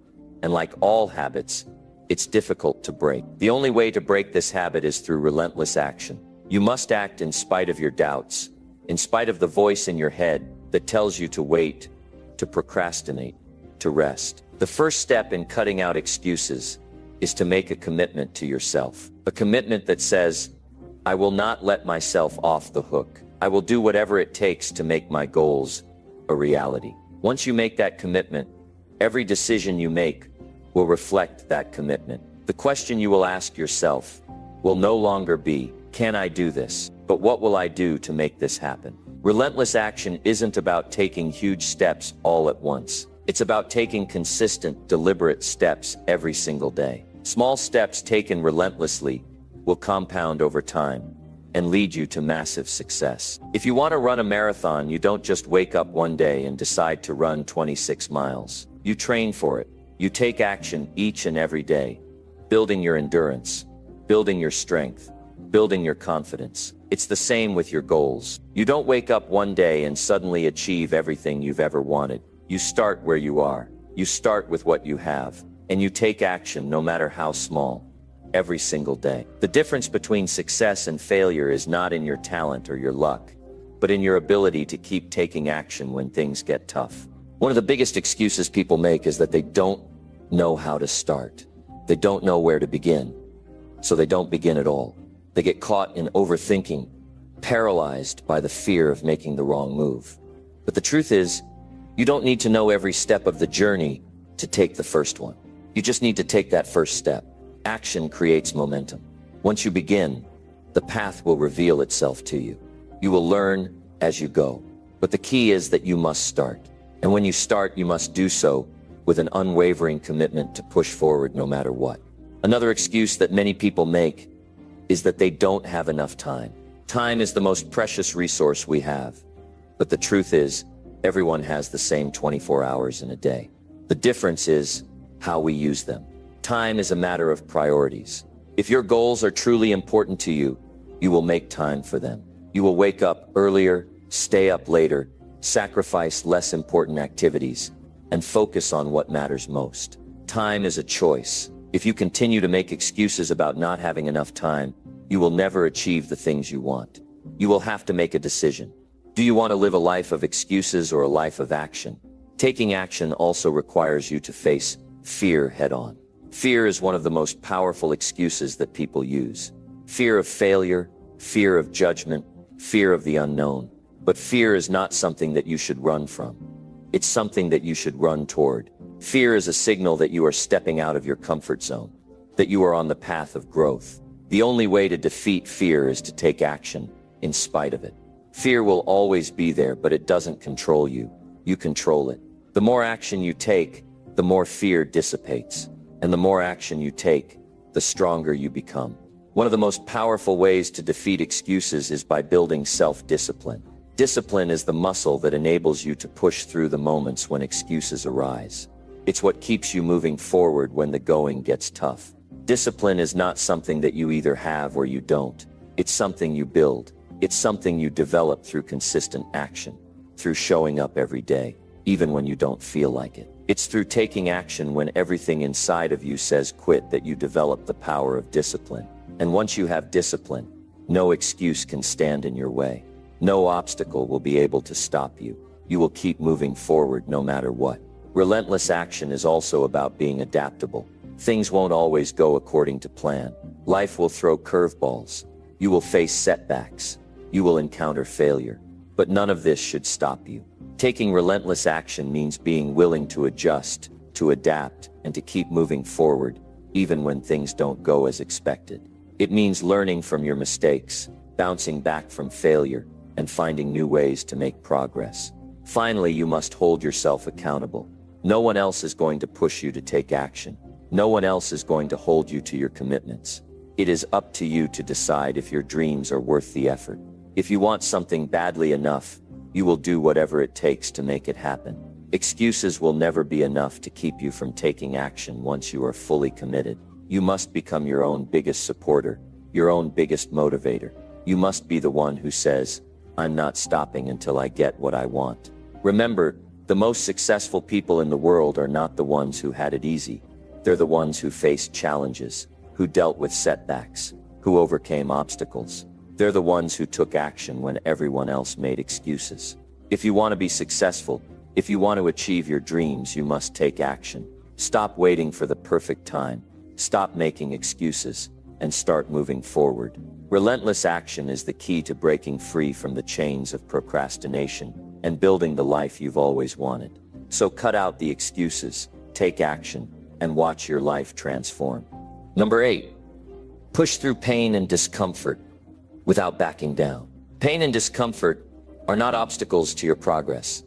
And like all habits, it's difficult to break. The only way to break this habit is through relentless action. You must act in spite of your doubts, in spite of the voice in your head that tells you to wait, to procrastinate, to rest. The first step in cutting out excuses is to make a commitment to yourself. A commitment that says, I will not let myself off the hook. I will do whatever it takes to make my goals a reality. Once you make that commitment, every decision you make will reflect that commitment. The question you will ask yourself will no longer be, can I do this? But what will I do to make this happen? Relentless action isn't about taking huge steps all at once. It's about taking consistent, deliberate steps every single day. Small steps taken relentlessly will compound over time and lead you to massive success. If you want to run a marathon, you don't just wake up one day and decide to run 26 miles. You train for it. You take action each and every day, building your endurance, building your strength, building your confidence. It's the same with your goals. You don't wake up one day and suddenly achieve everything you've ever wanted. You start where you are. You start with what you have, and you take action no matter how small, every single day. The difference between success and failure is not in your talent or your luck, but in your ability to keep taking action when things get tough. One of the biggest excuses people make is that they don't know how to start. They don't know where to begin, so they don't begin at all. They get caught in overthinking, paralyzed by the fear of making the wrong move. But the truth is, you don't need to know every step of the journey to take the first one. You just need to take that first step. Action creates momentum. Once you begin, the path will reveal itself to you. You will learn as you go. But the key is that you must start. And when you start, you must do so with an unwavering commitment to push forward no matter what. Another excuse that many people make is that they don't have enough time. Time is the most precious resource we have. But the truth is, everyone has the same 24 hours in a day. The difference is how we use them. Time is a matter of priorities. If your goals are truly important to you, you will make time for them. You will wake up earlier, stay up later, sacrifice less important activities, and focus on what matters most. Time is a choice. If you continue to make excuses about not having enough time, you will never achieve the things you want. You will have to make a decision. Do you want to live a life of excuses or a life of action? Taking action also requires you to face fear head-on. Fear is one of the most powerful excuses that people use. Fear of failure, fear of judgment, fear of the unknown. But fear is not something that you should run from. It's something that you should run toward. Fear is a signal that you are stepping out of your comfort zone, that you are on the path of growth. The only way to defeat fear is to take action in spite of it. Fear will always be there, but it doesn't control you. You control it. The more action you take, the more fear dissipates. And the more action you take, the stronger you become. One of the most powerful ways to defeat excuses is by building self-discipline. Discipline is the muscle that enables you to push through the moments when excuses arise. It's what keeps you moving forward when the going gets tough. Discipline is not something that you either have or you don't. It's something you build. It's something you develop through consistent action, through showing up every day, even when you don't feel like it. It's through taking action when everything inside of you says quit that you develop the power of discipline. And once you have discipline, no excuse can stand in your way. No obstacle will be able to stop you. You will keep moving forward no matter what. Relentless action is also about being adaptable. Things won't always go according to plan. Life will throw curveballs. You will face setbacks. You will encounter failure. But none of this should stop you. Taking relentless action means being willing to adjust, to adapt, and to keep moving forward, even when things don't go as expected. It means learning from your mistakes, bouncing back from failure, and finding new ways to make progress. Finally, you must hold yourself accountable. No one else is going to push you to take action. No one else is going to hold you to your commitments. It is up to you to decide if your dreams are worth the effort. If you want something badly enough, you will do whatever it takes to make it happen. Excuses will never be enough to keep you from taking action once you are fully committed. You must become your own biggest supporter, your own biggest motivator. You must be the one who says, I'm not stopping until I get what I want. Remember, the most successful people in the world are not the ones who had it easy. They're the ones who faced challenges, who dealt with setbacks, who overcame obstacles. They're the ones who took action when everyone else made excuses. If you want to be successful, if you want to achieve your dreams, you must take action. Stop waiting for the perfect time. Stop making excuses and start moving forward. Relentless action is the key to breaking free from the chains of procrastination and building the life you've always wanted. So cut out the excuses, take action, and watch your life transform. Number 8, push through pain and discomfort without backing down. Pain and discomfort are not obstacles to your progress.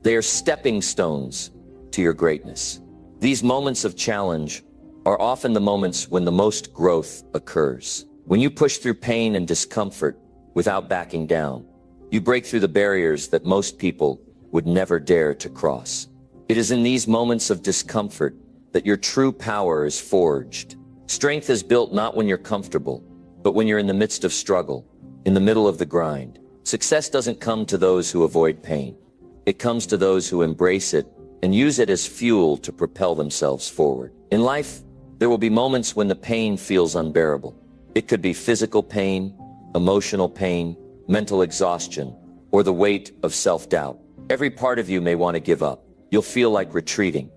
They are stepping stones to your greatness. These moments of challenge are often the moments when the most growth occurs. When you push through pain and discomfort without backing down, you break through the barriers that most people would never dare to cross. It is in these moments of discomfort that your true power is forged. Strength is built not when you're comfortable, but when you're in the midst of struggle, in the middle of the grind. Success doesn't come to those who avoid pain. It comes to those who embrace it and use it as fuel to propel themselves forward. In life, there will be moments when the pain feels unbearable. It could be physical pain, emotional pain, mental exhaustion, or the weight of self-doubt. Every part of you may want to give up. You'll feel like retreating,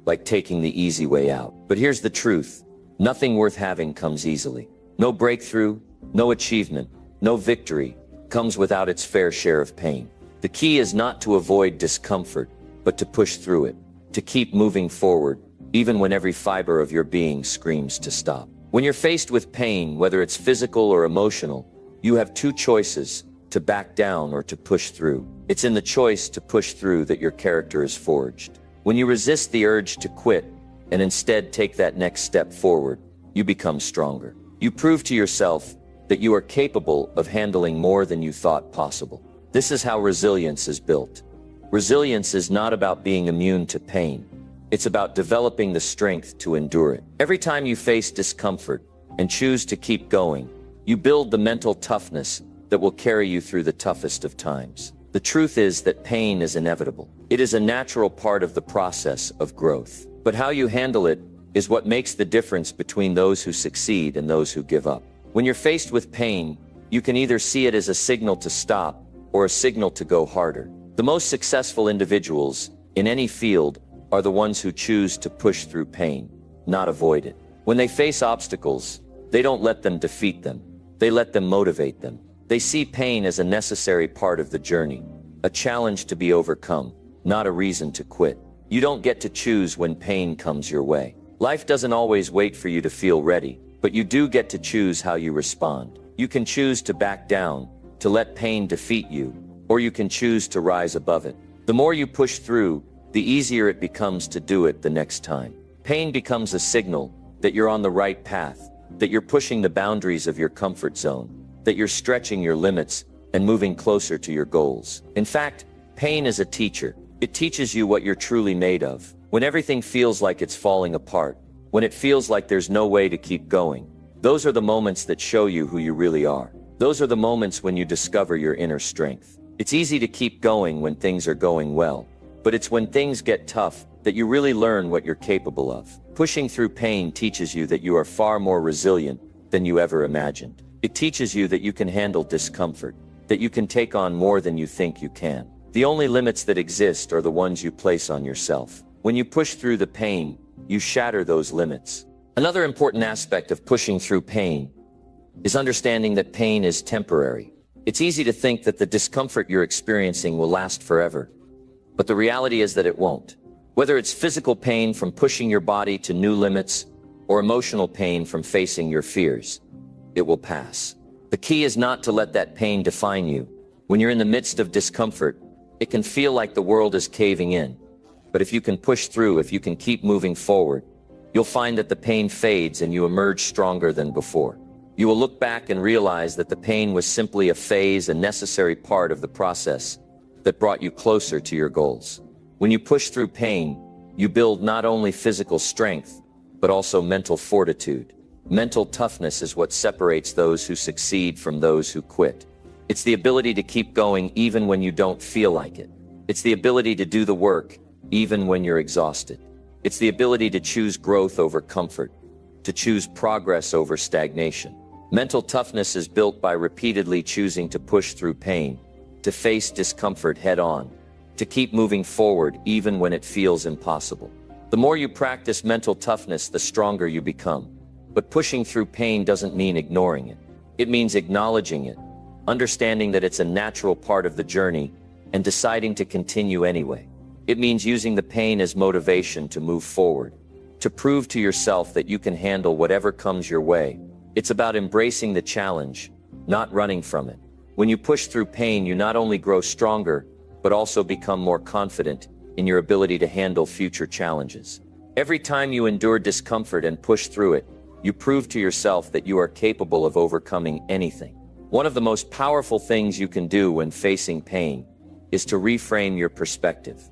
like taking the easy way out. But here's the truth. Nothing worth having comes easily. No breakthrough, no achievement, no victory comes without its fair share of pain. The key is not to avoid discomfort, but to push through it, to keep moving forward, even when every fiber of your being screams to stop. When you're faced with pain, whether it's physical or emotional, you have two choices: to back down or to push through. It's in the choice to push through that your character is forged. When you resist the urge to quit and instead take that next step forward, you become stronger. You prove to yourself that you are capable of handling more than you thought possible. This is how resilience is built. Resilience is not about being immune to pain. It's about developing the strength to endure it. Every time you face discomfort and choose to keep going, you build the mental toughness that will carry you through the toughest of times. The truth is that pain is inevitable. It is a natural part of the process of growth. But how you handle it is what makes the difference between those who succeed and those who give up. When you're faced with pain, you can either see it as a signal to stop or a signal to go harder. The most successful individuals in any field are the ones who choose to push through pain, not avoid it. When they face obstacles, they don't let them defeat them. They let them motivate them. They see pain as a necessary part of the journey, a challenge to be overcome, not a reason to quit. You don't get to choose when pain comes your way. Life doesn't always wait for you to feel ready, but you do get to choose how you respond. You can choose to back down, to let pain defeat you, or you can choose to rise above it. The more you push through, the easier it becomes to do it the next time. Pain becomes a signal that you're on the right path, that you're pushing the boundaries of your comfort zone, that you're stretching your limits and moving closer to your goals. In fact, pain is a teacher. It teaches you what you're truly made of. When everything feels like it's falling apart, when it feels like there's no way to keep going, those are the moments that show you who you really are. Those are the moments when you discover your inner strength. It's easy to keep going when things are going well, but it's when things get tough that you really learn what you're capable of. Pushing through pain teaches you that you are far more resilient than you ever imagined. It teaches you that you can handle discomfort, that you can take on more than you think you can. The only limits that exist are the ones you place on yourself. When you push through the pain, you shatter those limits. Another important aspect of pushing through pain is understanding that pain is temporary. It's easy to think that the discomfort you're experiencing will last forever, but the reality is that it won't. Whether it's physical pain from pushing your body to new limits or emotional pain from facing your fears, it will pass. The key is not to let that pain define you. When you're in the midst of discomfort, it can feel like the world is caving in. But if you can push through, if you can keep moving forward, you'll find that the pain fades and you emerge stronger than before. You will look back and realize that the pain was simply a phase, a necessary part of the process that brought you closer to your goals. When you push through pain, you build not only physical strength, but also mental fortitude. Mental toughness is what separates those who succeed from those who quit. It's the ability to keep going even when you don't feel like it. It's the ability to do the work even when you're exhausted. It's the ability to choose growth over comfort, to choose progress over stagnation. Mental toughness is built by repeatedly choosing to push through pain, to face discomfort head-on, to keep moving forward even when it feels impossible. The more you practice mental toughness, the stronger you become. But pushing through pain doesn't mean ignoring it. It means acknowledging it, understanding that it's a natural part of the journey, and deciding to continue anyway. It means using the pain as motivation to move forward, to prove to yourself that you can handle whatever comes your way. It's about embracing the challenge, not running from it. When you push through pain, you not only grow stronger, but also become more confident in your ability to handle future challenges. Every time you endure discomfort and push through it, you prove to yourself that you are capable of overcoming anything. One of the most powerful things you can do when facing pain is to reframe your perspective.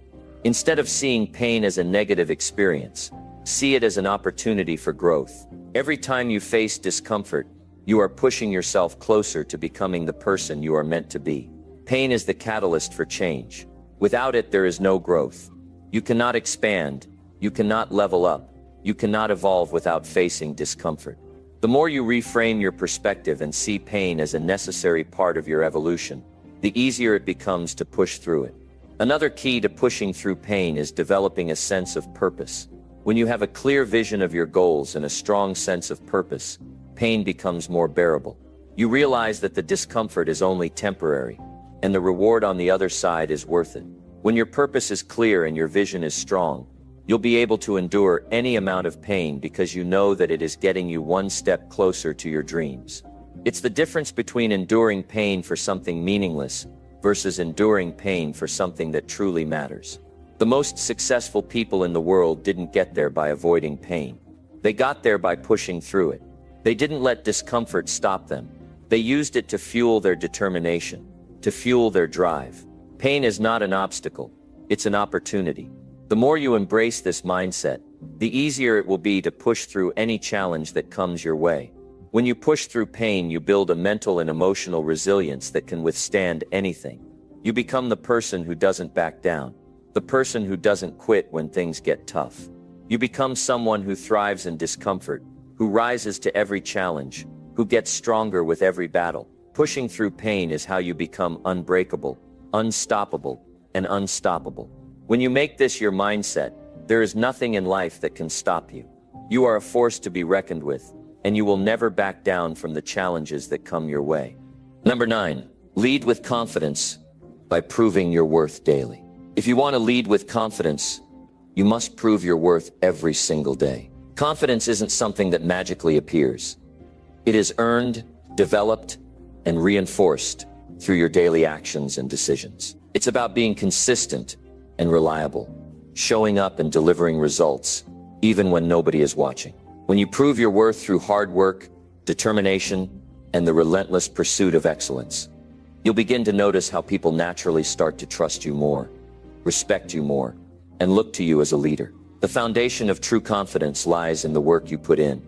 Instead of seeing pain as a negative experience, see it as an opportunity for growth. Every time you face discomfort, you are pushing yourself closer to becoming the person you are meant to be. Pain is the catalyst for change. Without it, there is no growth. You cannot expand, you cannot level up, you cannot evolve without facing discomfort. The more you reframe your perspective and see pain as a necessary part of your evolution, the easier it becomes to push through it. Another key to pushing through pain is developing a sense of purpose. When you have a clear vision of your goals and a strong sense of purpose, pain becomes more bearable. You realize that the discomfort is only temporary, and the reward on the other side is worth it. When your purpose is clear and your vision is strong, you'll be able to endure any amount of pain because you know that it is getting you one step closer to your dreams. It's the difference between enduring pain for something meaningless versus enduring pain for something that truly matters. The most successful people in the world didn't get there by avoiding pain. They got there by pushing through it. They didn't let discomfort stop them. They used it to fuel their determination, to fuel their drive. Pain is not an obstacle, it's an opportunity. The more you embrace this mindset, the easier it will be to push through any challenge that comes your way. When you push through pain, you build a mental and emotional resilience that can withstand anything. You become the person who doesn't back down, the person who doesn't quit when things get tough. You become someone who thrives in discomfort, who rises to every challenge, who gets stronger with every battle. Pushing through pain is how you become unbreakable, unstoppable, and unstoppable. When you make this your mindset, there is nothing in life that can stop you. You are a force to be reckoned with, and you will never back down from the challenges that come your way. Number 9, lead with confidence by proving your worth daily. If you want to lead with confidence, you must prove your worth every single day. Confidence isn't something that magically appears. It is earned, developed, and reinforced through your daily actions and decisions. It's about being consistent and reliable, showing up and delivering results, even when nobody is watching. When you prove your worth through hard work, determination, and the relentless pursuit of excellence, you'll begin to notice how people naturally start to trust you more, respect you more, and look to you as a leader. The foundation of true confidence lies in the work you put in,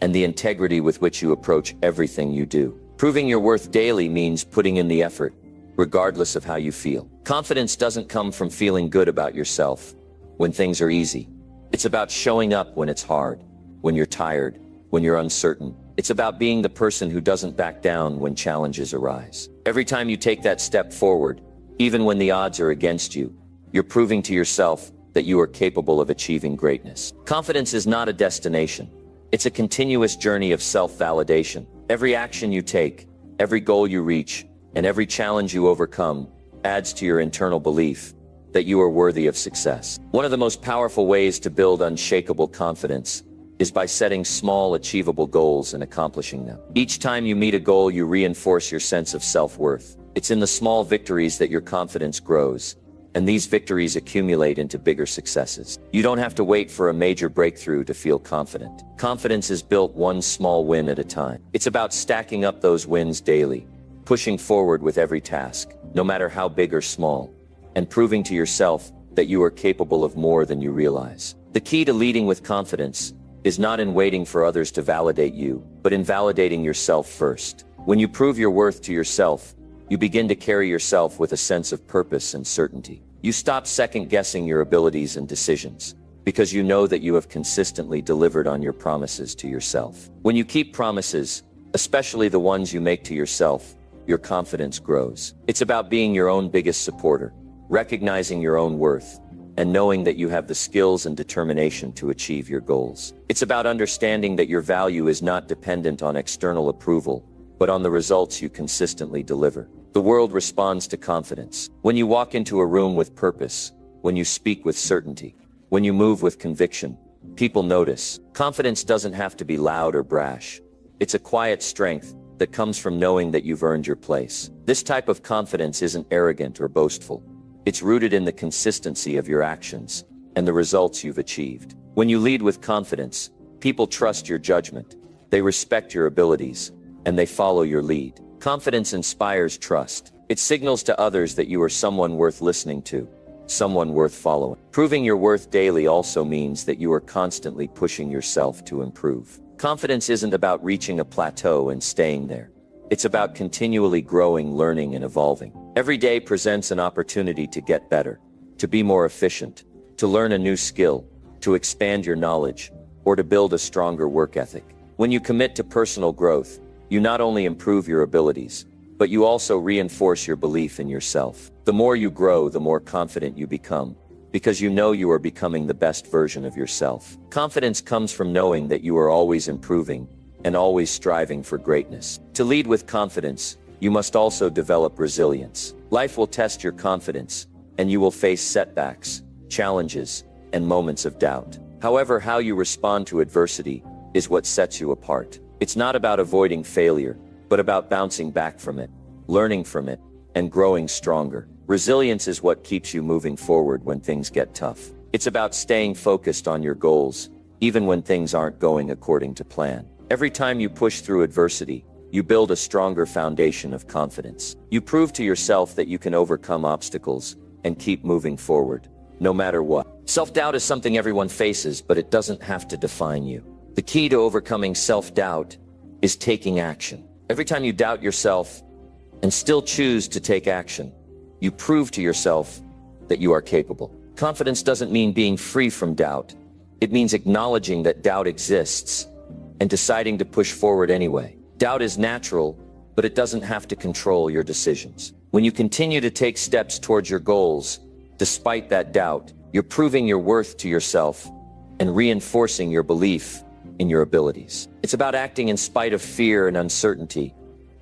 and the integrity with which you approach everything you do. Proving your worth daily means putting in the effort, regardless of how you feel. Confidence doesn't come from feeling good about yourself when things are easy. It's about showing up when it's hard, when you're tired, when you're uncertain. It's about being the person who doesn't back down when challenges arise. Every time you take that step forward, even when the odds are against you, you're proving to yourself that you are capable of achieving greatness. Confidence is not a destination. It's a continuous journey of self-validation. Every action you take, every goal you reach, and every challenge you overcome adds to your internal belief that you are worthy of success. One of the most powerful ways to build unshakable confidence is by setting small, achievable goals and accomplishing them. Each time you meet a goal, you reinforce your sense of self-worth. It's in the small victories that your confidence grows, and these victories accumulate into bigger successes. You don't have to wait for a major breakthrough to feel confident. Confidence is built one small win at a time. It's about stacking up those wins daily, pushing forward with every task, no matter how big or small, and proving to yourself that you are capable of more than you realize. The key to leading with confidence is not in waiting for others to validate you, but in validating yourself first. When you prove your worth to yourself, you begin to carry yourself with a sense of purpose and certainty. You stop second-guessing your abilities and decisions, because you know that you have consistently delivered on your promises to yourself. When you keep promises, especially the ones you make to yourself, your confidence grows. It's about being your own biggest supporter, recognizing your own worth, and knowing that you have the skills and determination to achieve your goals. It's about understanding that your value is not dependent on external approval, but on the results you consistently deliver. The world responds to confidence. When you walk into a room with purpose, when you speak with certainty, when you move with conviction, people notice. Confidence doesn't have to be loud or brash. It's a quiet strength that comes from knowing that you've earned your place. This type of confidence isn't arrogant or boastful. It's rooted in the consistency of your actions and the results you've achieved. When you lead with confidence, people trust your judgment, they respect your abilities, and they follow your lead. Confidence inspires trust. It signals to others that you are someone worth listening to, someone worth following. Proving your worth daily also means that you are constantly pushing yourself to improve. Confidence isn't about reaching a plateau and staying there. It's about continually growing, learning, and evolving. Every day presents an opportunity to get better, to be more efficient, to learn a new skill, to expand your knowledge, or to build a stronger work ethic. When you commit to personal growth, you not only improve your abilities, but you also reinforce your belief in yourself. The more you grow, the more confident you become, because you know you are becoming the best version of yourself. Confidence comes from knowing that you are always improving and always striving for greatness. To lead with confidence, you must also develop resilience. Life will test your confidence, and you will face setbacks, challenges, and moments of doubt. However, how you respond to adversity is what sets you apart. It's not about avoiding failure, but about bouncing back from it, learning from it, and growing stronger. Resilience is what keeps you moving forward when things get tough. It's about staying focused on your goals, even when things aren't going according to plan. Every time you push through adversity, you build a stronger foundation of confidence. You prove to yourself that you can overcome obstacles and keep moving forward, no matter what. Self-doubt is something everyone faces, but it doesn't have to define you. The key to overcoming self-doubt is taking action. Every time you doubt yourself and still choose to take action, you prove to yourself that you are capable. Confidence doesn't mean being free from doubt. It means acknowledging that doubt exists and deciding to push forward anyway. Doubt is natural, but it doesn't have to control your decisions. When you continue to take steps towards your goals, despite that doubt, you're proving your worth to yourself and reinforcing your belief in your abilities. It's about acting in spite of fear and uncertainty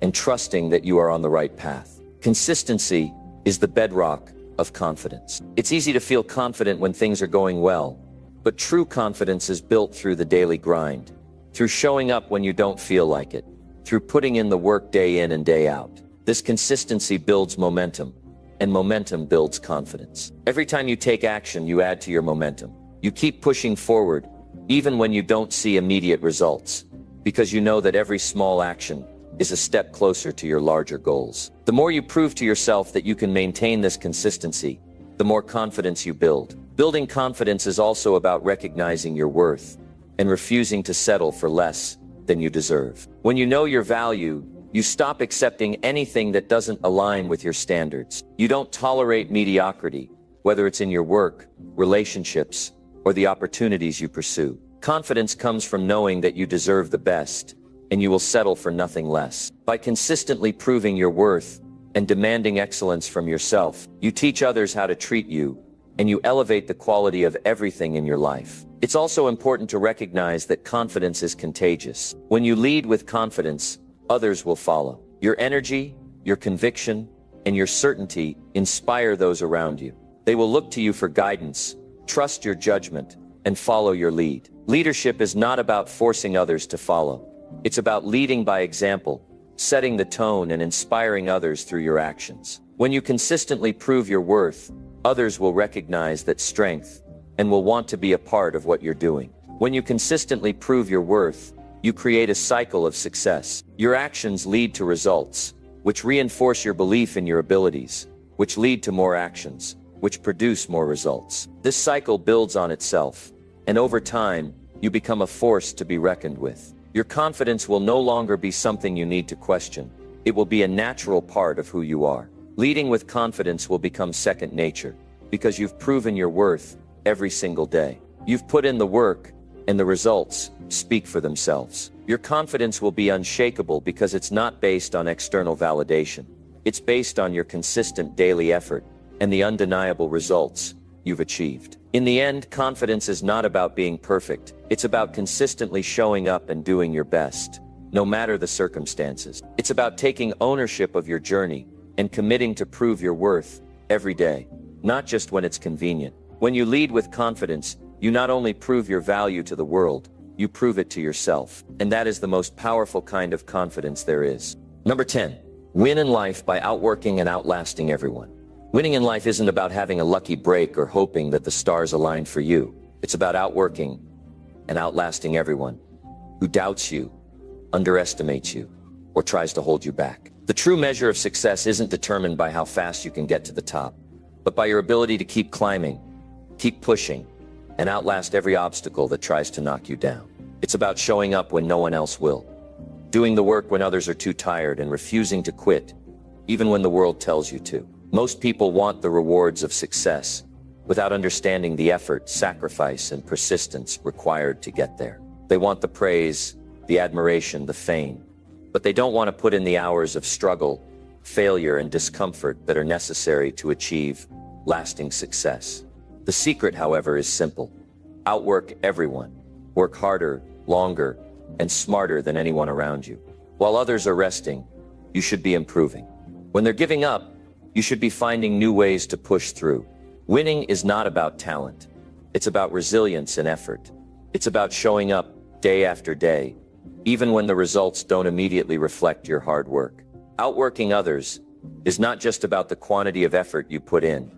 and trusting that you are on the right path. Consistency is the bedrock of confidence. It's easy to feel confident when things are going well, but true confidence is built through the daily grind, through showing up when you don't feel like it, through putting in the work day in and day out. This consistency builds momentum, and momentum builds confidence. Every time you take action, you add to your momentum. You keep pushing forward, even when you don't see immediate results, because you know that every small action is a step closer to your larger goals. The more you prove to yourself that you can maintain this consistency, the more confidence you build. Building confidence is also about recognizing your worth and refusing to settle for less than you deserve. When you know your value, you stop accepting anything that doesn't align with your standards. You don't tolerate mediocrity, whether it's in your work, relationships, or the opportunities you pursue. Confidence comes from knowing that you deserve the best, and you will settle for nothing less. By consistently proving your worth and demanding excellence from yourself, you teach others how to treat you, and you elevate the quality of everything in your life. It's also important to recognize that confidence is contagious. When you lead with confidence, others will follow. Your energy, your conviction, and your certainty inspire those around you. They will look to you for guidance, trust your judgment, and follow your lead. Leadership is not about forcing others to follow. It's about leading by example, setting the tone, and inspiring others through your actions. When you consistently prove your worth, others will recognize that strength and will want to be a part of what you're doing. When you consistently prove your worth, you create a cycle of success. Your actions lead to results, which reinforce your belief in your abilities, which lead to more actions, which produce more results. This cycle builds on itself, and over time, you become a force to be reckoned with. Your confidence will no longer be something you need to question. It will be a natural part of who you are. Leading with confidence will become second nature, because you've proven your worth every single day. You've put in the work, and the results speak for themselves. Your confidence will be unshakable because it's not based on external validation. It's based on your consistent daily effort and the undeniable results you've achieved. In the end, confidence is not about being perfect. It's about consistently showing up and doing your best, no matter the circumstances. It's about taking ownership of your journey and committing to prove your worth every day, not just when it's convenient. When you lead with confidence, you not only prove your value to the world, you prove it to yourself. And that is the most powerful kind of confidence there is. Number 10, win in life by outworking and outlasting everyone. Winning in life isn't about having a lucky break or hoping that the stars align for you. It's about outworking and outlasting everyone who doubts you, underestimates you, or tries to hold you back. The true measure of success isn't determined by how fast you can get to the top, but by your ability to keep climbing, keep pushing, and outlast every obstacle that tries to knock you down. It's about showing up when no one else will, doing the work when others are too tired, and refusing to quit, even when the world tells you to. Most people want the rewards of success without understanding the effort, sacrifice, and persistence required to get there. They want the praise, the admiration, the fame, but they don't want to put in the hours of struggle, failure, and discomfort that are necessary to achieve lasting success. The secret, however, is simple. Outwork everyone. Work harder, longer, and smarter than anyone around you. While others are resting, you should be improving. When they're giving up, you should be finding new ways to push through. Winning is not about talent. It's about resilience and effort. It's about showing up day after day, even when the results don't immediately reflect your hard work. Outworking others is not just about the quantity of effort you put in.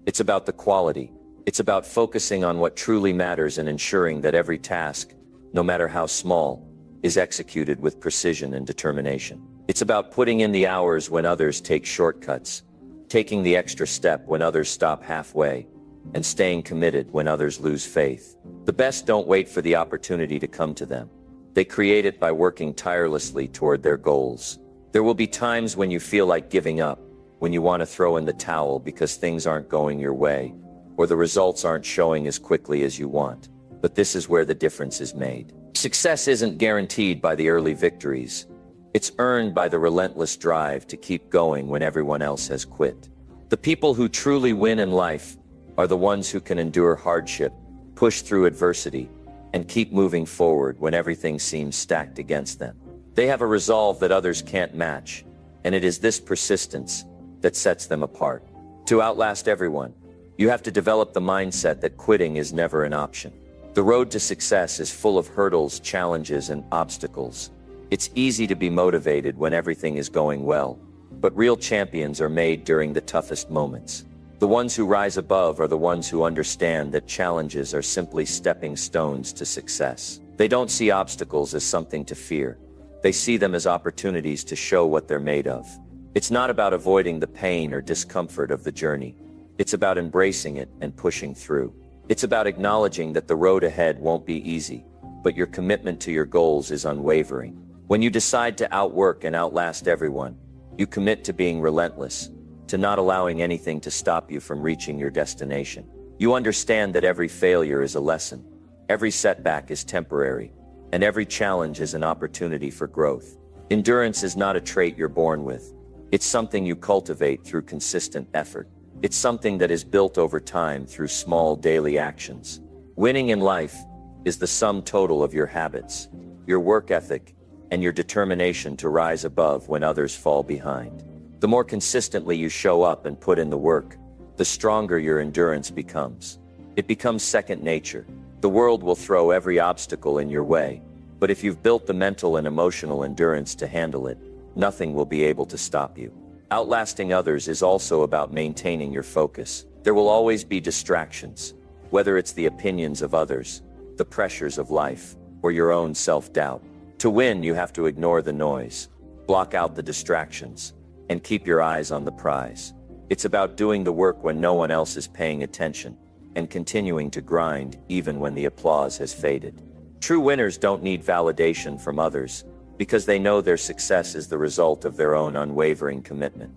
It's about the quality. It's about focusing on what truly matters and ensuring that every task, no matter how small, is executed with precision and determination. It's about putting in the hours when others take shortcuts, taking the extra step when others stop halfway, and staying committed when others lose faith. The best don't wait for the opportunity to come to them. They create it by working tirelessly toward their goals. There will be times when you feel like giving up, when you want to throw in the towel because things aren't going your way, or the results aren't showing as quickly as you want. But this is where the difference is made. Success isn't guaranteed by the early victories. It's earned by the relentless drive to keep going when everyone else has quit. The people who truly win in life are the ones who can endure hardship, push through adversity, and keep moving forward when everything seems stacked against them. They have a resolve that others can't match, and it is this persistence that sets them apart. To outlast everyone, you have to develop the mindset that quitting is never an option. The road to success is full of hurdles, challenges, and obstacles. It's easy to be motivated when everything is going well, but real champions are made during the toughest moments. The ones who rise above are the ones who understand that challenges are simply stepping stones to success. They don't see obstacles as something to fear. They see them as opportunities to show what they're made of. It's not about avoiding the pain or discomfort of the journey. It's about embracing it and pushing through. It's about acknowledging that the road ahead won't be easy, but your commitment to your goals is unwavering. When you decide to outwork and outlast everyone, you commit to being relentless, to not allowing anything to stop you from reaching your destination. You understand that every failure is a lesson, every setback is temporary, and every challenge is an opportunity for growth. Endurance is not a trait you're born with. It's something you cultivate through consistent effort. It's something that is built over time through small daily actions. Winning in life is the sum total of your habits, your work ethic, and your determination to rise above when others fall behind. The more consistently you show up and put in the work, the stronger your endurance becomes. It becomes second nature. The world will throw every obstacle in your way, but if you've built the mental and emotional endurance to handle it, nothing will be able to stop you. Outlasting others is also about maintaining your focus. There will always be distractions, whether it's the opinions of others, the pressures of life, or your own self-doubt. To win, you have to ignore the noise, block out the distractions, and keep your eyes on the prize. It's about doing the work when no one else is paying attention, and continuing to grind even when the applause has faded. True winners don't need validation from others, because they know their success is the result of their own unwavering commitment.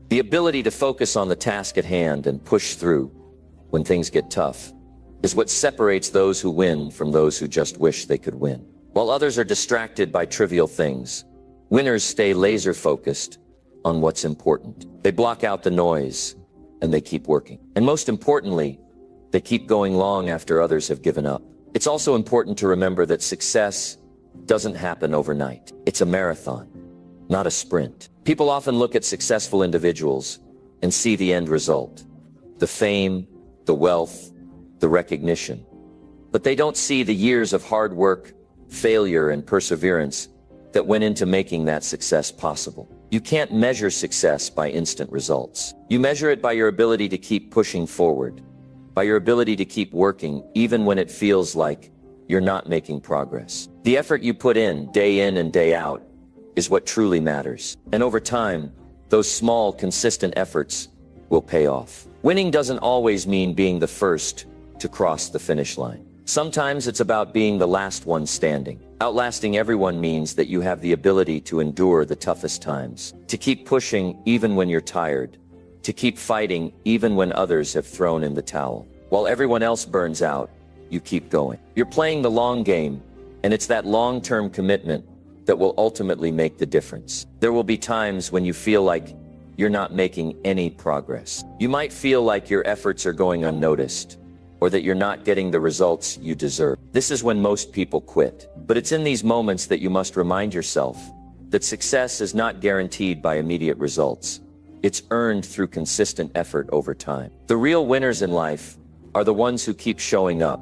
The ability to focus on the task at hand and push through when things get tough is what separates those who win from those who just wish they could win. While others are distracted by trivial things, winners stay laser-focused on what's important. They block out the noise, and they keep working. And most importantly, they keep going long after others have given up. It's also important to remember that success doesn't happen overnight. It's a marathon, not a sprint. People often look at successful individuals and see the end result, the fame, the wealth, the recognition. But they don't see the years of hard work, failure, and perseverance that went into making that success possible. You can't measure success by instant results. You measure it by your ability to keep pushing forward, by your ability to keep working even when it feels like you're not making progress. The effort you put in and day out is what truly matters. And over time, those small, consistent efforts will pay off. Winning doesn't always mean being the first to cross the finish line. Sometimes it's about being the last one standing. Outlasting everyone means that you have the ability to endure the toughest times, to keep pushing even when you're tired, to keep fighting even when others have thrown in the towel. While everyone else burns out, you keep going. You're playing the long game, and it's that long-term commitment that will ultimately make the difference. There will be times when you feel like you're not making any progress. You might feel like your efforts are going unnoticed, or that you're not getting the results you deserve. This is when most people quit. But it's in these moments that you must remind yourself that success is not guaranteed by immediate results. It's earned through consistent effort over time. The real winners in life are the ones who keep showing up,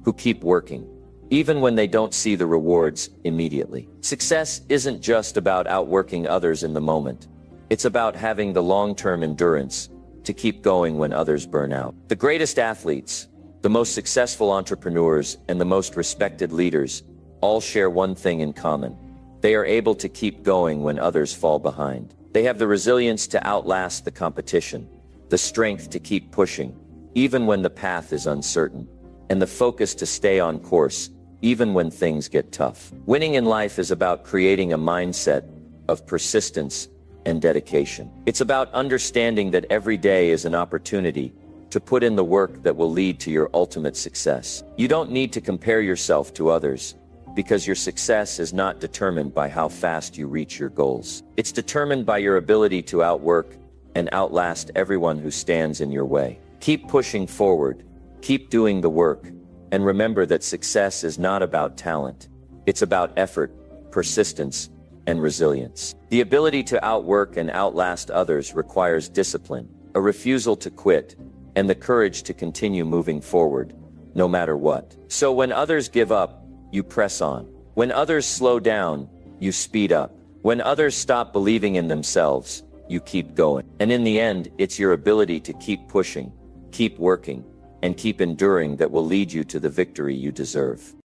who keep working, even when they don't see the rewards immediately. Success isn't just about outworking others in the moment. It's about having the long-term endurance to keep going when others burn out. The greatest athletes, the most successful entrepreneurs, and the most respected leaders all share one thing in common. They are able to keep going when others fall behind. They have the resilience to outlast the competition, the strength to keep pushing, even when the path is uncertain, and the focus to stay on course, even when things get tough. Winning in life is about creating a mindset of persistence and dedication. It's about understanding that every day is an opportunity to put in the work that will lead to your ultimate success. You don't need to compare yourself to others, because your success is not determined by how fast you reach your goals. It's determined by your ability to outwork and outlast everyone who stands in your way. Keep pushing forward, keep doing the work, and remember that success is not about talent. It's about effort, persistence, and resilience. The ability to outwork and outlast others requires discipline, a refusal to quit, and the courage to continue moving forward, no matter what. So when others give up, you press on. When others slow down, you speed up. When others stop believing in themselves, you keep going. And in the end, it's your ability to keep pushing, keep working, and keep enduring that will lead you to the victory you deserve.